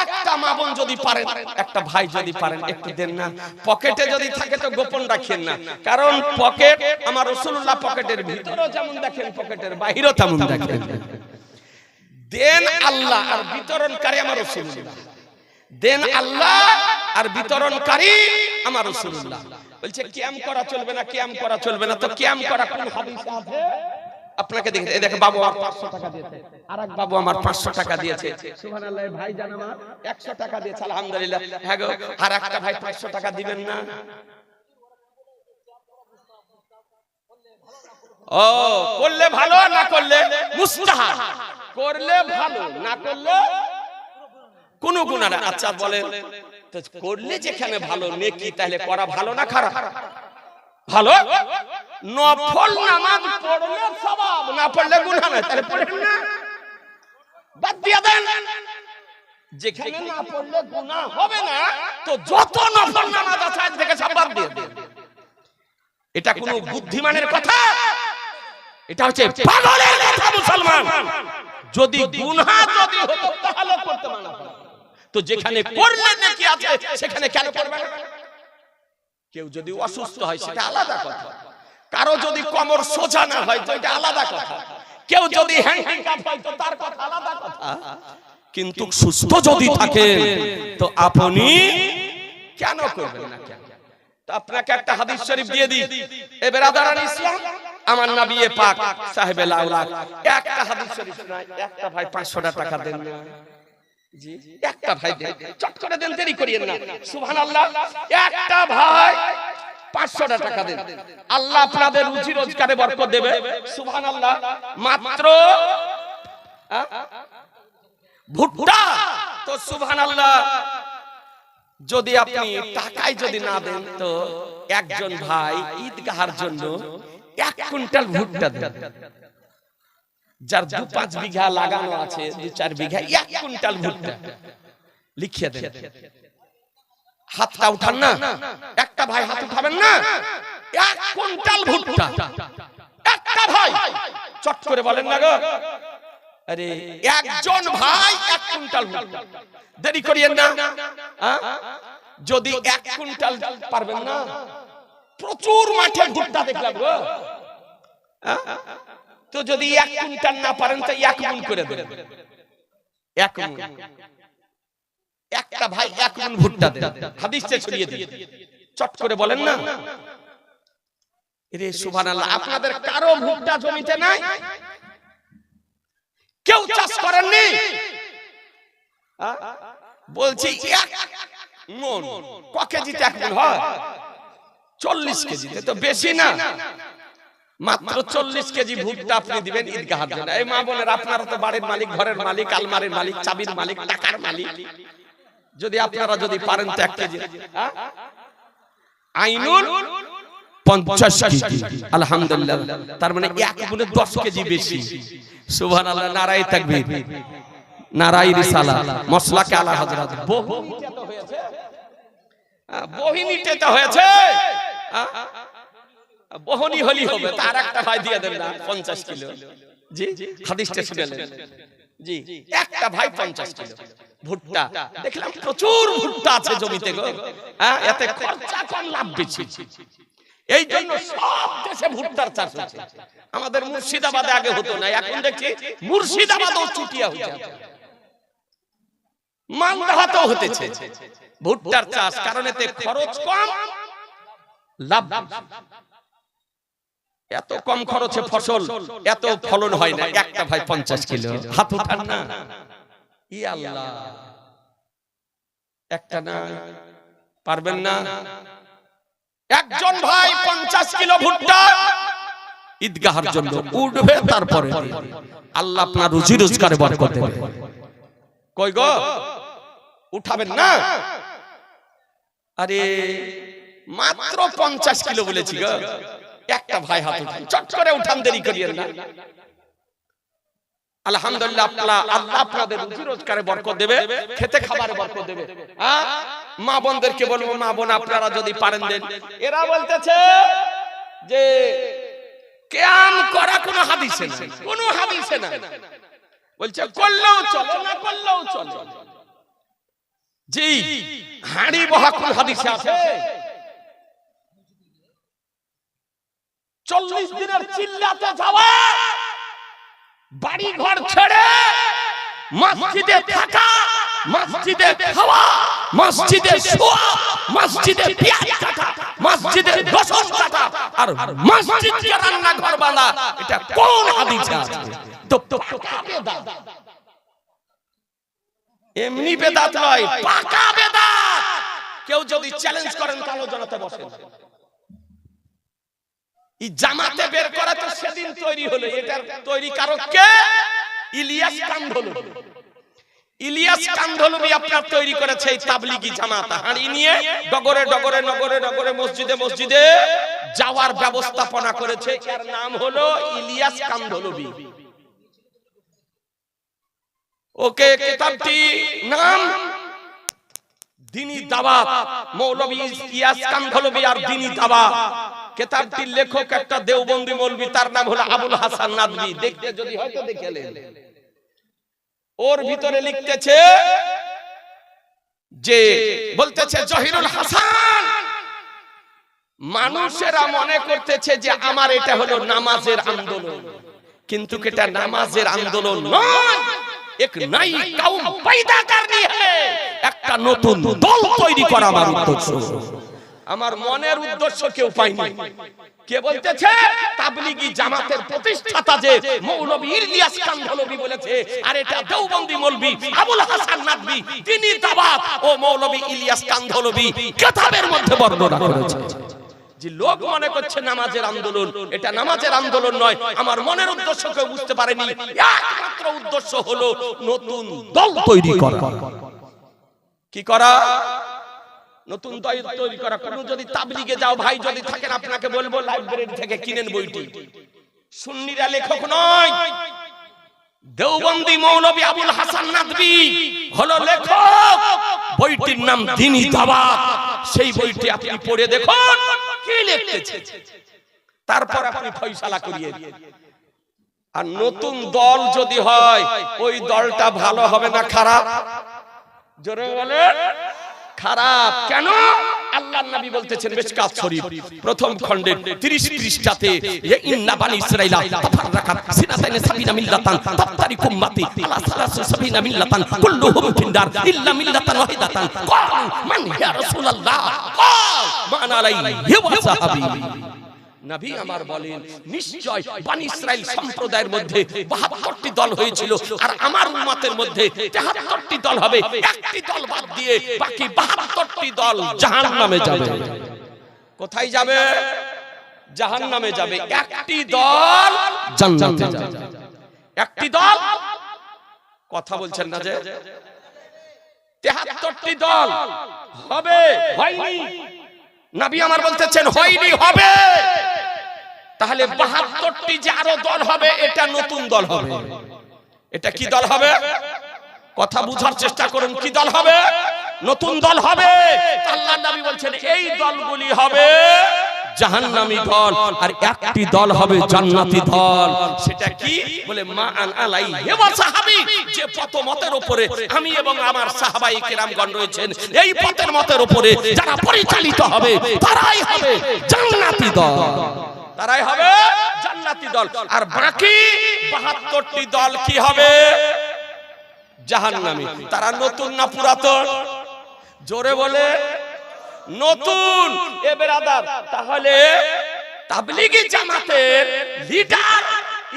একটা মা বোন যদি পারেন, একটা ভাই যদি পারেন, একটু দেন না। পকেটে যদি থাকে তো গোপন রাখেন না, কারণ পকেট আমার রাসূলুল্লাহ পকেটের ভিতরেও যেমন দেখেন পকেটের বাইরেও তেমন দেখেন। দেন আল্লাহ আর বিতরণকারী আমার রাসূলুল্লাহ, দেন আল্লাহ আর বিতরণকারী আমার রাসূলুল্লাহ। বলছে কিয়াম করা চলবে না, কিয়াম করা চলবে না। তো কিয়াম করা কোন হাদিসে আছে? আপনাকে দেখে, এই দেখে বাবু আমার 500 টাকা দিয়েছে, আরেক বাবু আমার 500 টাকা দিয়েছে, সুবহানাল্লাহ। ভাই জান আমার 100 টাকা দিয়েছে, আলহামদুলিল্লাহ। হ্যাঁ গো, আর একটা ভাই 500 টাকা দিবেন না? ও করলে ভালো, না করলে মুস্তাহাব। করলে ভালো, না করলে কোনো গুনাহ না। আচ্ছা বলেন তো, করলে যেখানে ভালো নেকি, তাহলে করা ভালো না খারাপ? ভালো। নফল নামাজ পড়লে সওয়াব, না পড়লে গুনাহ না, তাহলে পড়েন না, বাদ দিয়ে দেন। যেখানে না পড়লে গুনাহ হবে না, তো যত নফল নামাজ আছে আজ থেকে সব বাদ দিয়ে দেন। এটা কোনো বুদ্ধিমানের কথা? এটা হচ্ছে পাগলের কথা। মুসলমান, যদি গুনাহ যদি হতো তাহলে করতে মানা করে, তো যেখানে করলে নেকি আছে সেখানে কেন করবে না? কেউ যদি অসুস্থ হয় সেটা আলাদা কথা, কারো যদি কোমর সোজা না হয় তো এটা আলাদা কথা, কেউ যদি হ্যান্ডিক্যাপ হয় তো তার কথা আলাদা কথা, কিন্তু সুস্থ যদি থাকে তো আপনি কেন করবেন না? কেন? তো আপনাকে একটা হাদিস শরীফ দিয়ে দিই, এ বেরাদারান ইসলাম, আমার নবী পাক সাহেবে লাউলাক একটা হাদিস শরীফ শোনায়। একটা ভাই 500 টাকা দেন না, জি একটা ভাই দেন, চট করে দেন, দেরি করিয়েন না। সুবহানাল্লাহ, একটা ভাই 500 টাকা দেন, আল্লাহ আপনাদের রুজি রোজগারে বরকত দেবে। সুবহানাল্লাহ। মাত্র ভুট্টা তো সুবহানাল্লাহ, যদি আপনি টাকায় যদি না দেন তো একজন ভাই ঈদগাহের জন্য 1 কুইন্টাল ভুট্টা দেন। যার 2-5 বিঘা লাগানো আছে, 2-4 বিঘা, 1 কুইন্টাল ভুট্টা লিখিয়ে দেন। হাতটা উঠান না, একটা ভাই হাত উঠাবেন না, 1 কুইন্টাল ভুট্টা একটা ভাই, চট করে বলেন না গো, আরে একজন ভাই 1 কুইন্টাল ভুট্টা, দেরি করিয়েন না। যদি 1 কুইন্টাল পারবেন না, প্রচুর মাঠে ভুট্টা দেখলাম গো, তো যদি 1 কুইন্টাল না পারেন তো 1 মণ করে দেন। 1 মণ একটা ভাই 1 মণ ভুট্টা দেন, হাদিসে ছড়িয়ে দিন, চট করে বলেন না রে সুবহানাল্লাহ। আপনাদের কারো ভুট্টা জমিতে নাই, কেউ চাষ করেননি, বলছি 1 মণ ক কেজিতে 1 মণ হয়? 40 কেজিতে, তো বেশি না, মাত্র 40 কেজি ভুট্টা আপনি দিবেন ঈদগাহের জন্য। এই মা বোনের, আপনারা তো বাড়ির মালিক, ঘরের মালিক, আলমারির মালিক, চাবির মালিক, টাকার মালিক, যদি আপনারা যদি পারেন তো 1 কেজি আইনুল 50 কেজি, আলহামদুলিল্লাহ, তার মানে 1 গুণে 10 কেজি বেশি। সুবহানাল্লাহ, নারায়ে তাকবীর, নারায়ে রিসালাত, মসলাকে আলা হযরত। বহিনীতে তো হয়েছে, বহিনীতে তো হয়েছে, বহনি হলি হবে, তার একটা ভাই দিয়ে দেন না 50 কিলো। জি, হাদিসটা শুনলেন জি, একটা ভাই 50 কিলো ভুট্টা। দেখলাম প্রচুর ভুট্টা আছে জমিতে গো, এতে খরচা কম, লাভ বেশি। এই জন্য সব দেশে ভুট্টার চাষ হচ্ছে। আমাদের মুর্শিদাবাদে আগে হতো না, এখন দেখছি মুর্শিদাবাদও চুটিয়া হচ্ছে, মালদাতেও হতেছে ভুট্টার চাষ, কারণ এতে খরচ কম, লাভ। এত কম খরচে ফসল, এত ফলন হয় না। একটা ভাই 50 কিলো, হাত উঠান না, ই আল্লাহ, একটা না, পারবেন না? একজন ভাই 50 কিলো ভুট্টা ঈদগাহের জন্য উঠবে, তারপরে আল্লাহ আপনার রুজি রোজগারে বরকত দেবে। কই গো, উঠাবেন না? আরে মাত্র 50 কিলো বলেছি গো, একটা ভাই হাত উঠান, চট করে উঠান, দেরি করিয়েন না। আলহামদুলিল্লাহ, আল্লাহ আপনাদের রুজি রোজগারে বরকত দেবে, খেতে খাবারে বরকত দেবে। মা বোনদেরকে বলবো, মা বোন আপনারা যদি পারেন দেন। এরা বলতেছে যে কিয়াম করা কোনো হাদিসে না, কোনো হাদিসে না, বলছে করলেও চলে, না করলেও চলে। জি, হাড়ি বহা কোন হাদিসে আছে? 40 দিনের চিল্লাতে যাওয়া, বাড়ি ঘর ছেড়ে মসজিদে থাকা, মসজিদে খাওয়া, মসজিদে শোয়া, মসজিদে পেঁয়াজ কাটা, মসজিদে রসুন কাটা, আর মসজিদকে রান্না ঘর বানা, এটা কোন হাদিসে আছে? তো বেদাত, এমনি বেদাত নয়, পাকা বেদাত। কেউ যদি চ্যালেঞ্জ করেন তো আলোচনাতে বসেন। এই জামাতে বের করা তো সেদিন তৈরি হলো, এটার তৈরি কারক কে? ইলিয়াস কান্ধলভি। ইলিয়াস কান্ধলভি আপনার তৈরি করেছে এই তাবলিগি জামাত। হাঁড়ি নিয়ে ডগরে ডগরে, নগরে নগরে, মসজিদে মসজিদে যাওয়ার ব্যবস্থাপনা করেছে। এর নাম হলো ইলিয়াস কান্ধলভি। ওকে, কিতাবটি নাম দ্বীনি দাওয়াত, মৌলভী ইলিয়াস কান্ধলভি আর দ্বীনি দাওয়াত। কিতাবটির লেখক একটা দেওবন্দি মৌলভী, তার নাম হলো আবুল হাসান নাদভী। দেখতে যদি হয়তো দেখেলেন, ওর ভিতরে লিখতেছে যে, বলতেছে জহিরুল হাসান, মানুষেরা মনে করতেছে যে আমার এটা হলো নামাজের আন্দোলন, কিন্তু এটা নামাজের আন্দোলন নয়। এক নই কওম পয়দা করনি है, একটা নতুন দল তৈরি করা আমার উদ্দেশ্য। আমার মনের উদ্দেশ্য কেউ পায়নি। কে বলতেছে? তাবলিগি জামাতের প্রতিষ্ঠাতা যে মৌলভী ইলিয়াস কান্ধলভি বলেছে, আর এটা দেওবন্দি মৌলভী আবুল হাসান নাদভী তিনি দাওয়াত ও মৌলভী ইলিয়াস কান্ধলভি কিতাবের মধ্যে বর্ণনা করেছে। যে লোক মনে করছে নামাজের আন্দোলন, এটা নামাজের আন্দোলন নয়। আমার মনের উদ্দেশ্য কেউ বুঝতে পারেনি। একমাত্র উদ্দেশ্য হলো নতুন দল তৈরি করা। কি করা? নতুন দল তৈরি করা। কোন যদি তাবলিগে যাও ভাই যদি থাকেন, আপনাকে বলবো লাইব্রেরি থেকে কিনেন বইটি। সুন্নিরা লেখক নয়, দেওবন্দি মৌলভী আবুল হাসান নাদভী হলো লেখক। বইটির নাম দ্বীনি দাওয়াত। সেই বইটি আপনি পড়ে দেখুন কি লিখেছে, তারপর আপনি ফয়সালা করিয়ে দিন। আর নতুন দল যদি হয়, ওই দলটা ভালো হবে না খারাপ? জোরে বলেন। খারাপ। কেন? আল্লাহর নবী বলতেছেন মিশকাত শরীফ প্রথম খণ্ডের 30 পৃষ্ঠাতে ইন্না বানি ইসরাঈলা তাফাররাকাত সিনাতাইন সাবিনা মিল্লাতান তাফতারি উম্মতি আলা সালাসি সাবিনা মিল্লাতান কুল্লুহুম ফিন্নার ইল্লা মিল্লাতান ওয়াহিদাতান ক্বালু মান ইয়া রাসূলুল্লাহ ক্বাল মান আলাইহি ওয়া সাহাবী। নবী আমার বলেন নিশ্চয় বনি ইসরাইল সম্প্রদায়ের মধ্যে 72টি দল হয়েছিল, আর আমার উম্মতের মধ্যে 73টি দল হবে। একটি দল বাদ দিয়ে বাকি 72টি দল জাহান্নামে যাবে। কোথায় যাবে? জাহান্নামে যাবে। একটি দল জান্নাতে যাবে। একটি দল, কথা বলছেন না যে 73টি দল হবে, হয়নি। নবী আমার বলতেছেন হয়নি, হবে। তাহলে 72টি যে আরো দল হবে, এটা নতুন দল হবে। এটা কি দল হবে? কথা বুঝার চেষ্টা করুন। কি দল হবে? নতুন দল হবে। আল্লাহর নবী বলছেন এই দলগুলি হবে জাহান্নামী দল, আর একটি দল হবে জান্নাতি দল। সেটা কি? বলে মা আন আলাইহি ওয়া সাহাবী, যে পথ মতের উপরে আমি এবং আমার সাহাবায়ে কেরামগণ রয়েছেন, এই পথের মতের উপরে যারা পরিচালিত হবে তারাই হবে জান্নাতি দল, তারাই হবে জান্নাতি দল। আর বাকি 72টি দল কি হবে? জাহান্নামী। তারা নতুন না পুরাতন? জোরে বলে নতুন। এ বেরাদার, তাহলে তাবলীগী জামাতের লিডার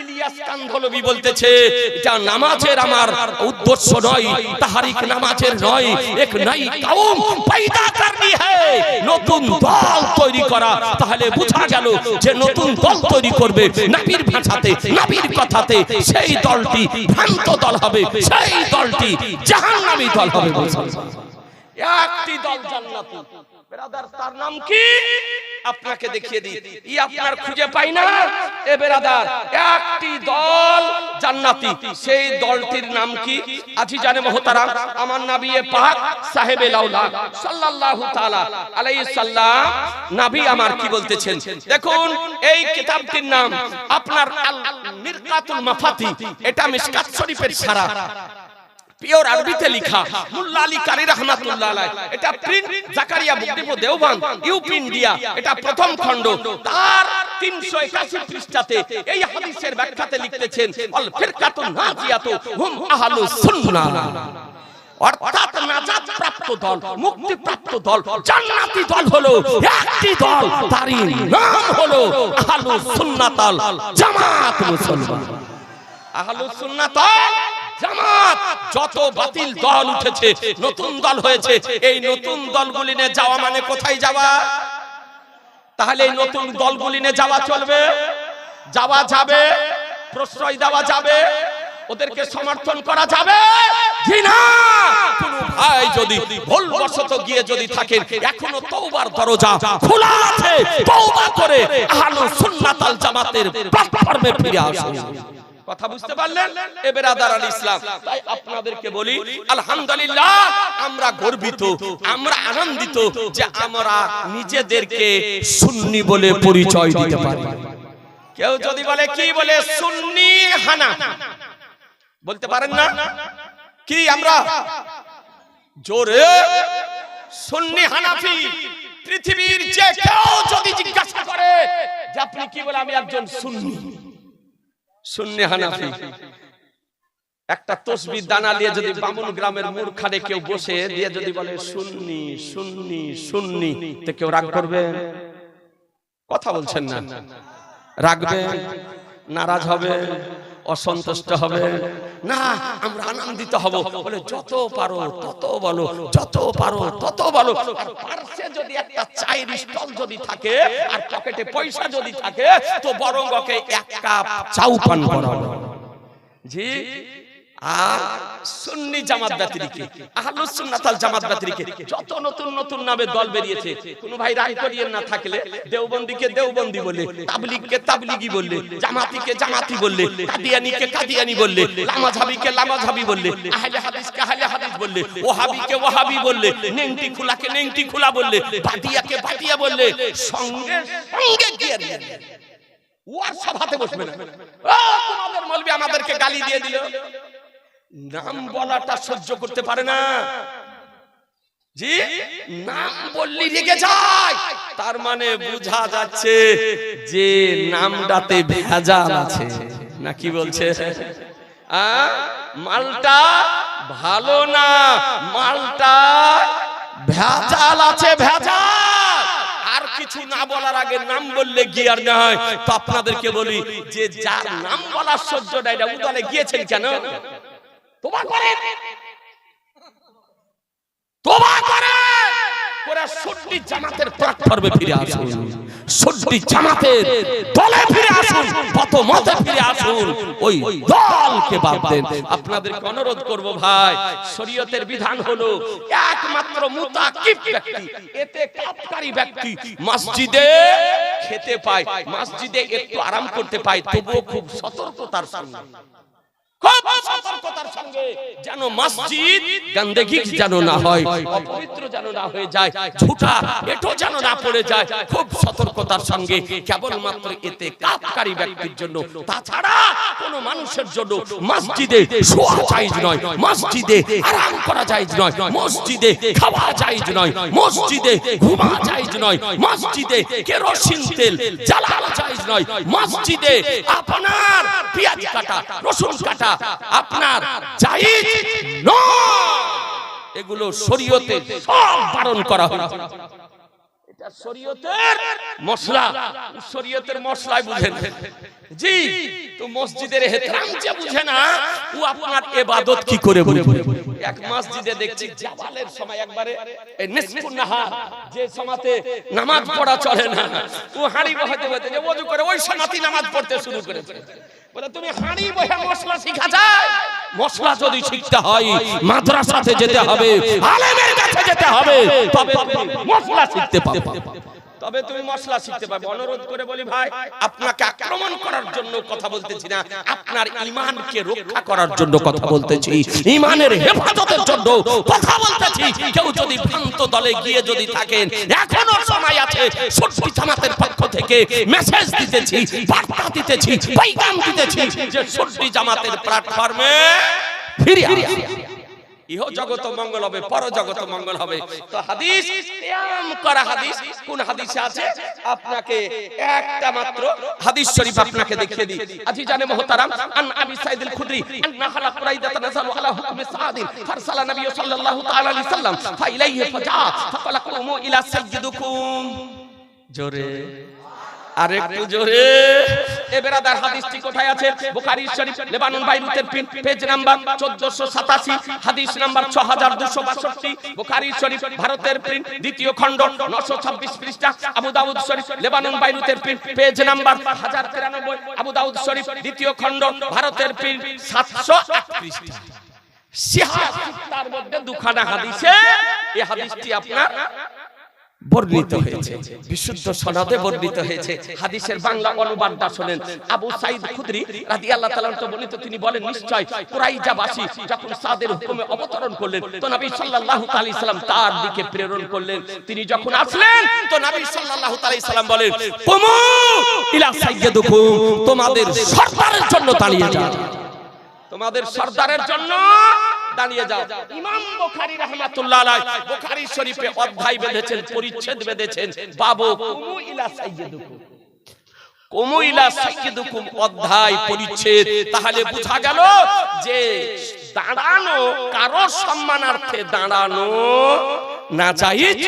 ইলিয়াস কান্ধলবি বলতেছে এটা নামাজের আমার উদ্দেশ্য নয়, তাহরিক নামাজের নয়, এক নই কওম পয়দা করনি হ্যায়, নতুন দল তৈরি করা। তাহলে বোঝা গেল যে নতুন দল তৈরি করবে নবীর ভাষাতে, নবীর কথাতে, সেই দলটি ভ্রান্ত দল হবে, সেই দলটি জাহান্নামী দল হবে। একটি দল জান্নাতি। বেরাদার, তার নাম কি? আপনাকে দেখিয়ে দিই, ই আপনার খুঁজে পাই না। এ বেরাদার, একটি দল জান্নাতি, সেই দলটির নাম কি? আজিজানে মুহতারাম, আমার নবী পাক সাহেবে লাউলা সাল্লাল্লাহু তাআলা আলাইহি সাল্লাম, নবী আমার কি বলতেছেন দেখুন। এই কিতাবটির নাম আপনার আল মিরকাতুল মাফাতি, এটা মিশকাত শরীফের সারা, পিওর আরবিতে লেখা, মুল্লা আলী কারি রাহমাতুল্লাহ আলাইহি। এটা প্রিন্ট জাকারিয়া মুকদিম দেওবন্দ, ইউপি, ইন্ডিয়া। এটা প্রথম খণ্ড, তার 381 পৃষ্ঠাতে এই হাদিসের ব্যাখ্যাতে লিখতেছেন আল ফিরকাতুন নাজিয়াতু হুম আহলুস সুন্নাহ, অর্থাৎ নাজাত প্রাপ্ত দল, মুক্তি প্রাপ্ত দল, জান্নাতি দল হলো একটি দল, তারই নাম হলো আহলুস সুন্নাতাল জামাত মুসলমান। আহলুস সুন্নাতাল জামাত। যত বাতিল দল উঠেছে, নতুন দল হয়েছে, এই নতুন দলগুলি নিয়ে যাওয়া মানে কোথায় যাওয়া? তাহলে এই নতুন দলগুলি নিয়ে যাওয়া চলবে? যাওয়া যাবে? প্রশ্রয় দেওয়া যাবে? ওদেরকে সমর্থন করা যাবে? জি না। কোন ভাই যদি ভুলবশত গিয়ে যদি থাকেন, এখনো তওবার দরজা খোলা আছে, তওবা করে আহলুস সুন্নাতাল জামাতের প্ল্যাটফর্মে ফিরে আসুন। কথা বুঝতে পারলেন? এ বেরাদার আল ইসলাম, তাই আপনাদেরকে বলি আলহামদুলিল্লাহ, আমরা গর্বিত, আমরা আনন্দিত যে আমরা নিজেদেরকে সুন্নি বলে পরিচয় দিতে পারি। কেউ যদি বলে কি বলে সুন্নি হানাফি, বলতে পারেন না কি? আমরা জোরে সুন্নি হানাফি। পৃথিবীর যে কেউ যদি জিজ্ঞাসা করে যে আপনি কি বলে, আমি একজন সুন্নি, সুন্নি হানাফি। একটা তসবিহ দানা নিয়ে যদি বামুন গ্রামের মূর্খানে কেউ বসে দিয়ে যদি বলে সুন্নি সুন্নি সুন্নি, তো কেউ রাগ করবে? কথা বলছেন না? রাগবে? নারাজ হবে? অসন্তুষ্ট হবে না? আমরা আনন্দিত হব, বলে যত পারো তত বলো, যত পারো তত বলো। আর পার্শ্বে যদি একটা চায়ের স্টল যদি থাকে আর পকেটে পয়সা যদি থাকে, তো বরং ওকে এক কাপ চাউ পান করাবো। জি। আর সুন্নি জামাত ব্যতিরিকে, আহলুস সুন্নাতাল জামাত ব্যতিরিকে যত নতুন নতুন নামে দল বেরিয়েছে, কোন ভাই রাগ করিয়েন না থাকলে, দেওবন্দিকে দেওবন্দি বললে, তাবলীগকে তাবলীগী বললে, জামাতিকে জামাতি বললে, কাদিয়ানীকে কাদিয়ানী বললে, লামাযহাবিকে লামাযহাবি বললে, আহলে হাদিসকে আহলে হাদিস বললে, ওহাবিকে ওহাবি বললে, নেংটি খোলাকে নেংটি খোলা বললে, বাদিয়াকে বাদিয়া বললে, সঙ্গে সঙ্গে গিয়ে ওয়ার সভাতে বসবে না। তোমাদের মৌলবি আমাদেরকে গালি দিয়ে দিল, নাম বলাটা সহ্য করতে পারে না। জি নাম বললি রেগে যায়, তার মানে বোঝা যাচ্ছে যে নামটাতে ভেজাল আছে। না কি বলছে? মালটা ভালো না, মালটা ভেজাল আছে, ভেজাল। আর কিছু না বলার আগে নাম বললে গিয়ার না হয়। তো আপনাদেরকে বলি যে যার নাম বলার সহ্য নাই না উদালে গিয়েছেন কেন? তোবা করেন, তোবা করেন, পুরা সুন্নি জামাতের প্ল্যাটফর্মে ফিরে আসুন, সুন্নি জামাতের দলে ফিরে আসুন, কত মতে ফিরে আসুন, ওই দলকে বাদ দেন। আপনাদেরকে অনুরোধ করব ভাই, শরীয়তের বিধান হলো একমাত্র মুতাকিব ব্যক্তি, এতে কাফকারী ব্যক্তি মসজিদে খেতে পায়, মসজিদে একটু আরাম করতে পায়, তবুও খুব সতর্কতার সঙ্গে, খুব সতর্কতার সঙ্গে যেন মসজিদ গন্দেগি যেন না হয়, অপবিত্র যেন না হয়ে যায়, ঝুটা এটো যেন না পড়ে যায়, খুব সতর্কতার সঙ্গে। কেবলমাত্র এতে কাফকারী ব্যক্তির জন্য, তাছাড়া কোন মানুষের জন্য মসজিদে শোয়া জায়েজ নয়, মসজিদে আরাম করা জায়েজ নয়, মসজিদে খাওয়া জায়েজ নয়, মসজিদে ঘুমা জায়েজ নয়, মসজিদে কেরোসিন তেল জ্বালানো জায়েজ নয়, মসজিদে আপনার পেঁয়াজ কাটা, রসুন কাটা আপনার জায়েজ নয়। এগুলো শরীয়তে সব বারণ করা হয়েছে। এটা শরীয়তের মশলা, শরীয়তের মশলাই বুঝেন জি। তো মসজিদের ইহতিরাম যে বুঝে না, ও আপনার ইবাদত কি করে বুঝবে? এক মসজিদে দেখছি জাবালের সময় একবারে নিসফুন নাহার, যে সময়তে নামাজ পড়া চলে না, ও হাঁড়ি বহাতে বহাতে যে ওযু করে ওই সময়তে নামাজ পড়তে শুরু করেছে। বলে তুমি হাঁড়ি বহে মশলা শিখা যায়? মশলা যদি শিখতে হয় মাদ্রাসাতে যেতে হবে, আলেমের কাছে যেতে হবে, তবে তুমি মশলা শিখতে পাবে, তবে তুমি মশলা শিখতে পাবে। অনুরোধ করে বলি ভাই, আপনাকে আক্রমণ করার জন্য কথা বলতেছি না, আপনার ঈমানকে রক্ষা করার জন্য কথা বলতেছি, ঈমানের হেফাজতের জন্য কথা বলতেছি। কেউ যদি ভ্রান্ত দলে গিয়ে যদি থাকেন, এখনো সময় আছে। সুন্নি জামাতের পক্ষ থেকে মেসেজ দিতেছি, বার্তা দিতেছি, পয়গাম দিতেছি যে সুন্নি জামাতের প্ল্যাটফর্মে ফিরে আসুন, ইহ জগত মঙ্গল হবে, পর জগত মঙ্গল হবে। তো হাদিস কিয়াম করা হাদিস কোন হাদিসে আছে? আপনাকে একটা মাত্র হাদিস শরীফ আপনাকে দেখিয়ে দিই। আজিজানে মুহতারাম, আন আবি সাঈদ আল খুদরি আন্না খালা কুরাইদা তানাযালু আলা হুকমি সাদিন ফারসালা নবী সাল্লাল্লাহু তাআলা আলাইহি সাল্লাম ফাইলাইহি ফাজা ফাকালা কুমু ইলা সাইয়্যিদিকুম। জোরে আর একটু জোরে। এ বেরাদার হাদিসটি কোথায় আছে? বুখারী শরীফ লেবানন বাইরুতের পেজ নাম্বার 1487, হাদিস নাম্বার 6262। বুখারী শরীফ ভারতের প্রিন্ট দ্বিতীয় খণ্ড 926 পৃষ্ঠা। আবু দাউদ শরীফ লেবানন বাইরুতের পেজ নাম্বার 1093। আবু দাউদ শরীফ দ্বিতীয় খণ্ড ভারতের প্রিন্ট 708 পৃষ্ঠা। সিহাহ তার মধ্যে দুখানা হাদিসে এই হাদিসটি আপনার বর্ণিত হয়েছে, বিশুদ্ধ সনদে বর্ণিত হয়েছে। হাদিসের বাংলা অনুবাদটা শুনেন। আবু সাঈদ খুদরি রাদিয়াল্লাহু তাআলা বর্ণিত, তিনি বলেন, নিশ্চয় কুরাইজাবাসী যখন সাদের হুকুমে অবতরণ করলেন, তো নবী সাল্লাল্লাহু আলাইহি সাল্লাম তার দিকে প্রেরণ করলেন। তিনি যখন আসলেন, তো নবী সাল্লাল্লাহু আলাইহি সাল্লাম বলেন, কুমু ইলা সাইয়্যিদিকুম, তোমাদের সরদারের জন্য দাঁড়িয়ে যাও, তোমাদের সরদারের জন্য দাঁড়িয়ে যাও। ইমাম বুখারী রাহমাতুল্লাহ আলাইহি বুখারী শরীফে অধ্যায় বেঁধেছেন, পরিচ্ছেদ বেঁধেছেন, বাবু কুমু ইলা সাইয়্যিদিকুম, কুমু ইলা সাইয়্যিদিকুম অধ্যায় পরিচ্ছেদ। তাহলে বোঝা গেল যে দাঁড়ানো কারো সম্মানার্থে দাঁড়ানো না জায়েজ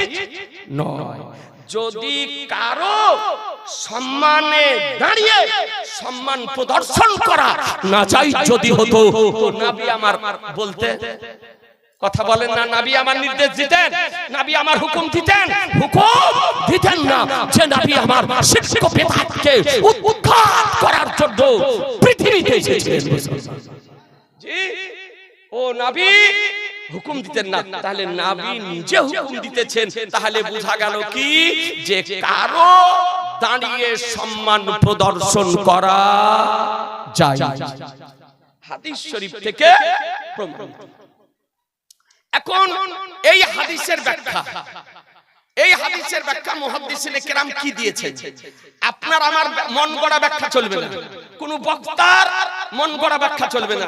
নয়। যদি কারো সম্মানে দাঁড়িয়ে সম্মান প্রদর্শন করা না জায়েজ যদি হতো, তো নবী আমার বলতে কথা বলেন না, নবী আমার নির্দেশ দিতেন, নবী আমার হুকুম দিতেন, হুকুম দিতেন না যে নবী আমার শিরক ও বিদআতকে উৎখাত করার জন্য পৃথিবীতে এসেছিলেন। জি, ও নবী হুকুম দিতেন না। তাহলে নবী নিজে হুকুম দিতেছেন, তাহলে বোঝা গেল কি যে কারো দাঁড়িয়ে সম্মান প্রদর্শন করা যায়। হাদিস শরীফ থেকে প্রমাণ। এখন এই হাদিসের ব্যাখ্যা, এই হাদিসের ব্যাখ্যা মুহাদ্দিসিনে কেরাম কি দিয়েছেন? আপনার আমার মন গড়া ব্যাখ্যা চলবে না, কোন বক্তার মন গড়া ব্যাখ্যা চলবে না,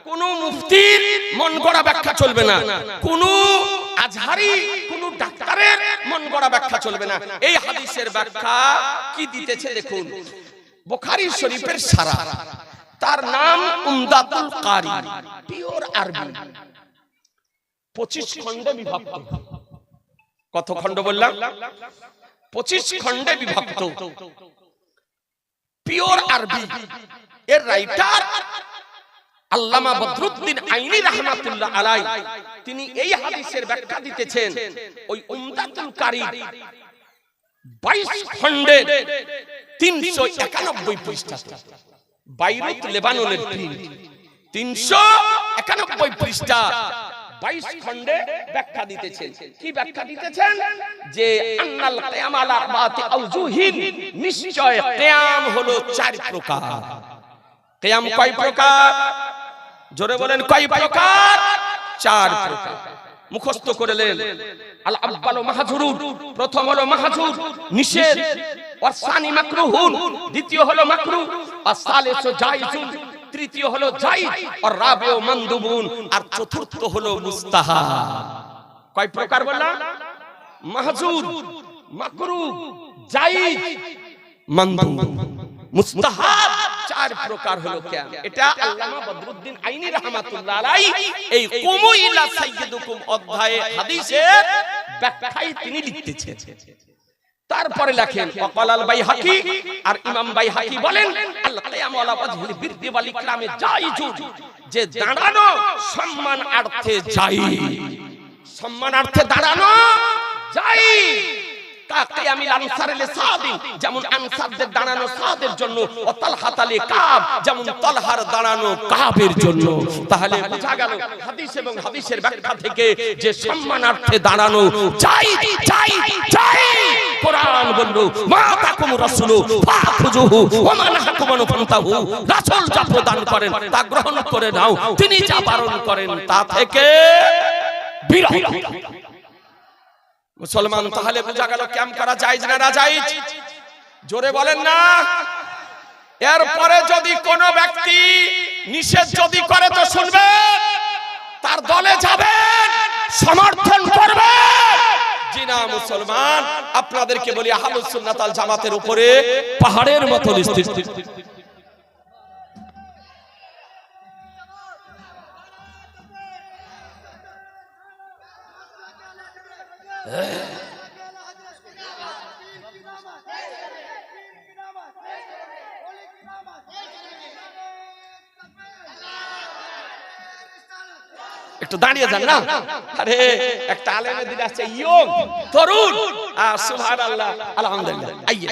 কোন মুফতির মন গড়া ব্যাখ্যা চলবে না, কোন আজহারি কোন ডাক্তারের মন গড়া ব্যাখ্যা চলবে না। এই হাদিসের ব্যাখ্যা কি দিতেছে দেখুন, বুখারী শরীফের সারা, তার নাম উমদাতুল কারি, পিওর আরবি, 25 খণ্ডে বিভক্ত। কত খণ্ড বললাম? 25 খণ্ডে বিভক্ত, পিওর আরবি। এর রাইটার আল্লামা বদরুদ্দিন আইনি রাহমাতুল্লাহ আলাই, তিনি এই হাদিসের ব্যাখ্যা দিতেছেন ওই উমদাতুল কারি 22 খণ্ডে 391 পৃষ্ঠাতে। বাইরুত লেবাননের প্রিন্ট, 391 পৃষ্ঠা, 22 খণ্ডে ব্যাখ্যা দিতেছেন। কি ব্যাখ্যা দিতেছেন? যে আন্নাল কিয়াম আলা আরবাতি আওজুহিন, নিশ্চয় কিয়াম হলো 4 প্রকার। কিয়াম কয় প্রকার? জোরে বলেন, কয় প্রকার? 4 প্রকার। মুখস্থ করলেন। আল আব্বালু মাহজুরুন, প্রথম হলো মাহজুর, নিষেধ। ওয়াসানি মাকরুহুন, দ্বিতীয় হলো মাকরুহ। আস-সালিসু জায়েজুন, তৃতীয় হলো জায়েজ। আর রাবিউ মানদুবুন, আর চতুর্থ হলো মুস্তাহাব। কয় প্রকার বললাম? মাহজুর, মাকরুহ, জায়েজ, মানদুব, মুস্তাহাব। 4 প্রকার হলো কিয়াম। এটা আল্লামা বদরুদ্দিন আইনি রাহমাতুল্লাহ আলাইহি এই কুমু ইলা সাইয়্যিদুকুম অধ্যায়ে হাদিসের ব্যাখ্যায় তিনি লিখতেছেন। তারপরে লেখেন ওয়াকালাল বাইহাকি, আর ইমাম বাইহাকি বলেন আল কিয়ামু আলা ওয়াজহিল বিররি ওয়াল ইকরামে জায়েজুন, যে দাঁড়ানো সম্মানার্থে জায়েজ, সম্মানার্থে দাঁড়ানো জায়েজ। কাকিয়ামিল আনসারিল সাদিন, যেমন আনসারদের দাঁড়ানো সাদের জন্য, ও তালহাতালি কাব, যেমন তালহার দাঁড়ানো কাবের জন্য। তাহলে বোঝা গেল হাদিস এবং হাদিসের ব্যাখ্যা থেকে যে সম্মানার্থে দাঁড়ানো জায়েজ, জায়েজ, জায়েজ। কোরআন বলল মা তাকুম রাসূলু ফাখুযুহু ওয়া মা নাহাকুম আনহু ফান্তাহু, রাসূল যা প্রদান করেন তা গ্রহণ করে নাও, তিনি যা বারণ করেন তা থেকে বিরত। মুসলমান, তাহলে বোঝা গেল কিয়াম করা জায়েজ না না জায়েজ? জোরে বলেন না। এরপরে যদি কোন ব্যক্তি নিষেধ যদি করে তো শুনবেন, তার দলে যাবেন, সমর্থন করবেন। জি না মুসলমান, আপনাদেরকে বলি আহলুস সুন্নাত ওয়াল জামাতের উপরে পাহাড়ের মতো স্থির। একটু দাঁড়িয়ে যান না। আরে একটা আলেমের দিকে আসছে, ইয়ং তরুণ, সুবহানাল্লাহ, আলহামদুলিল্লাহ। আইয়ে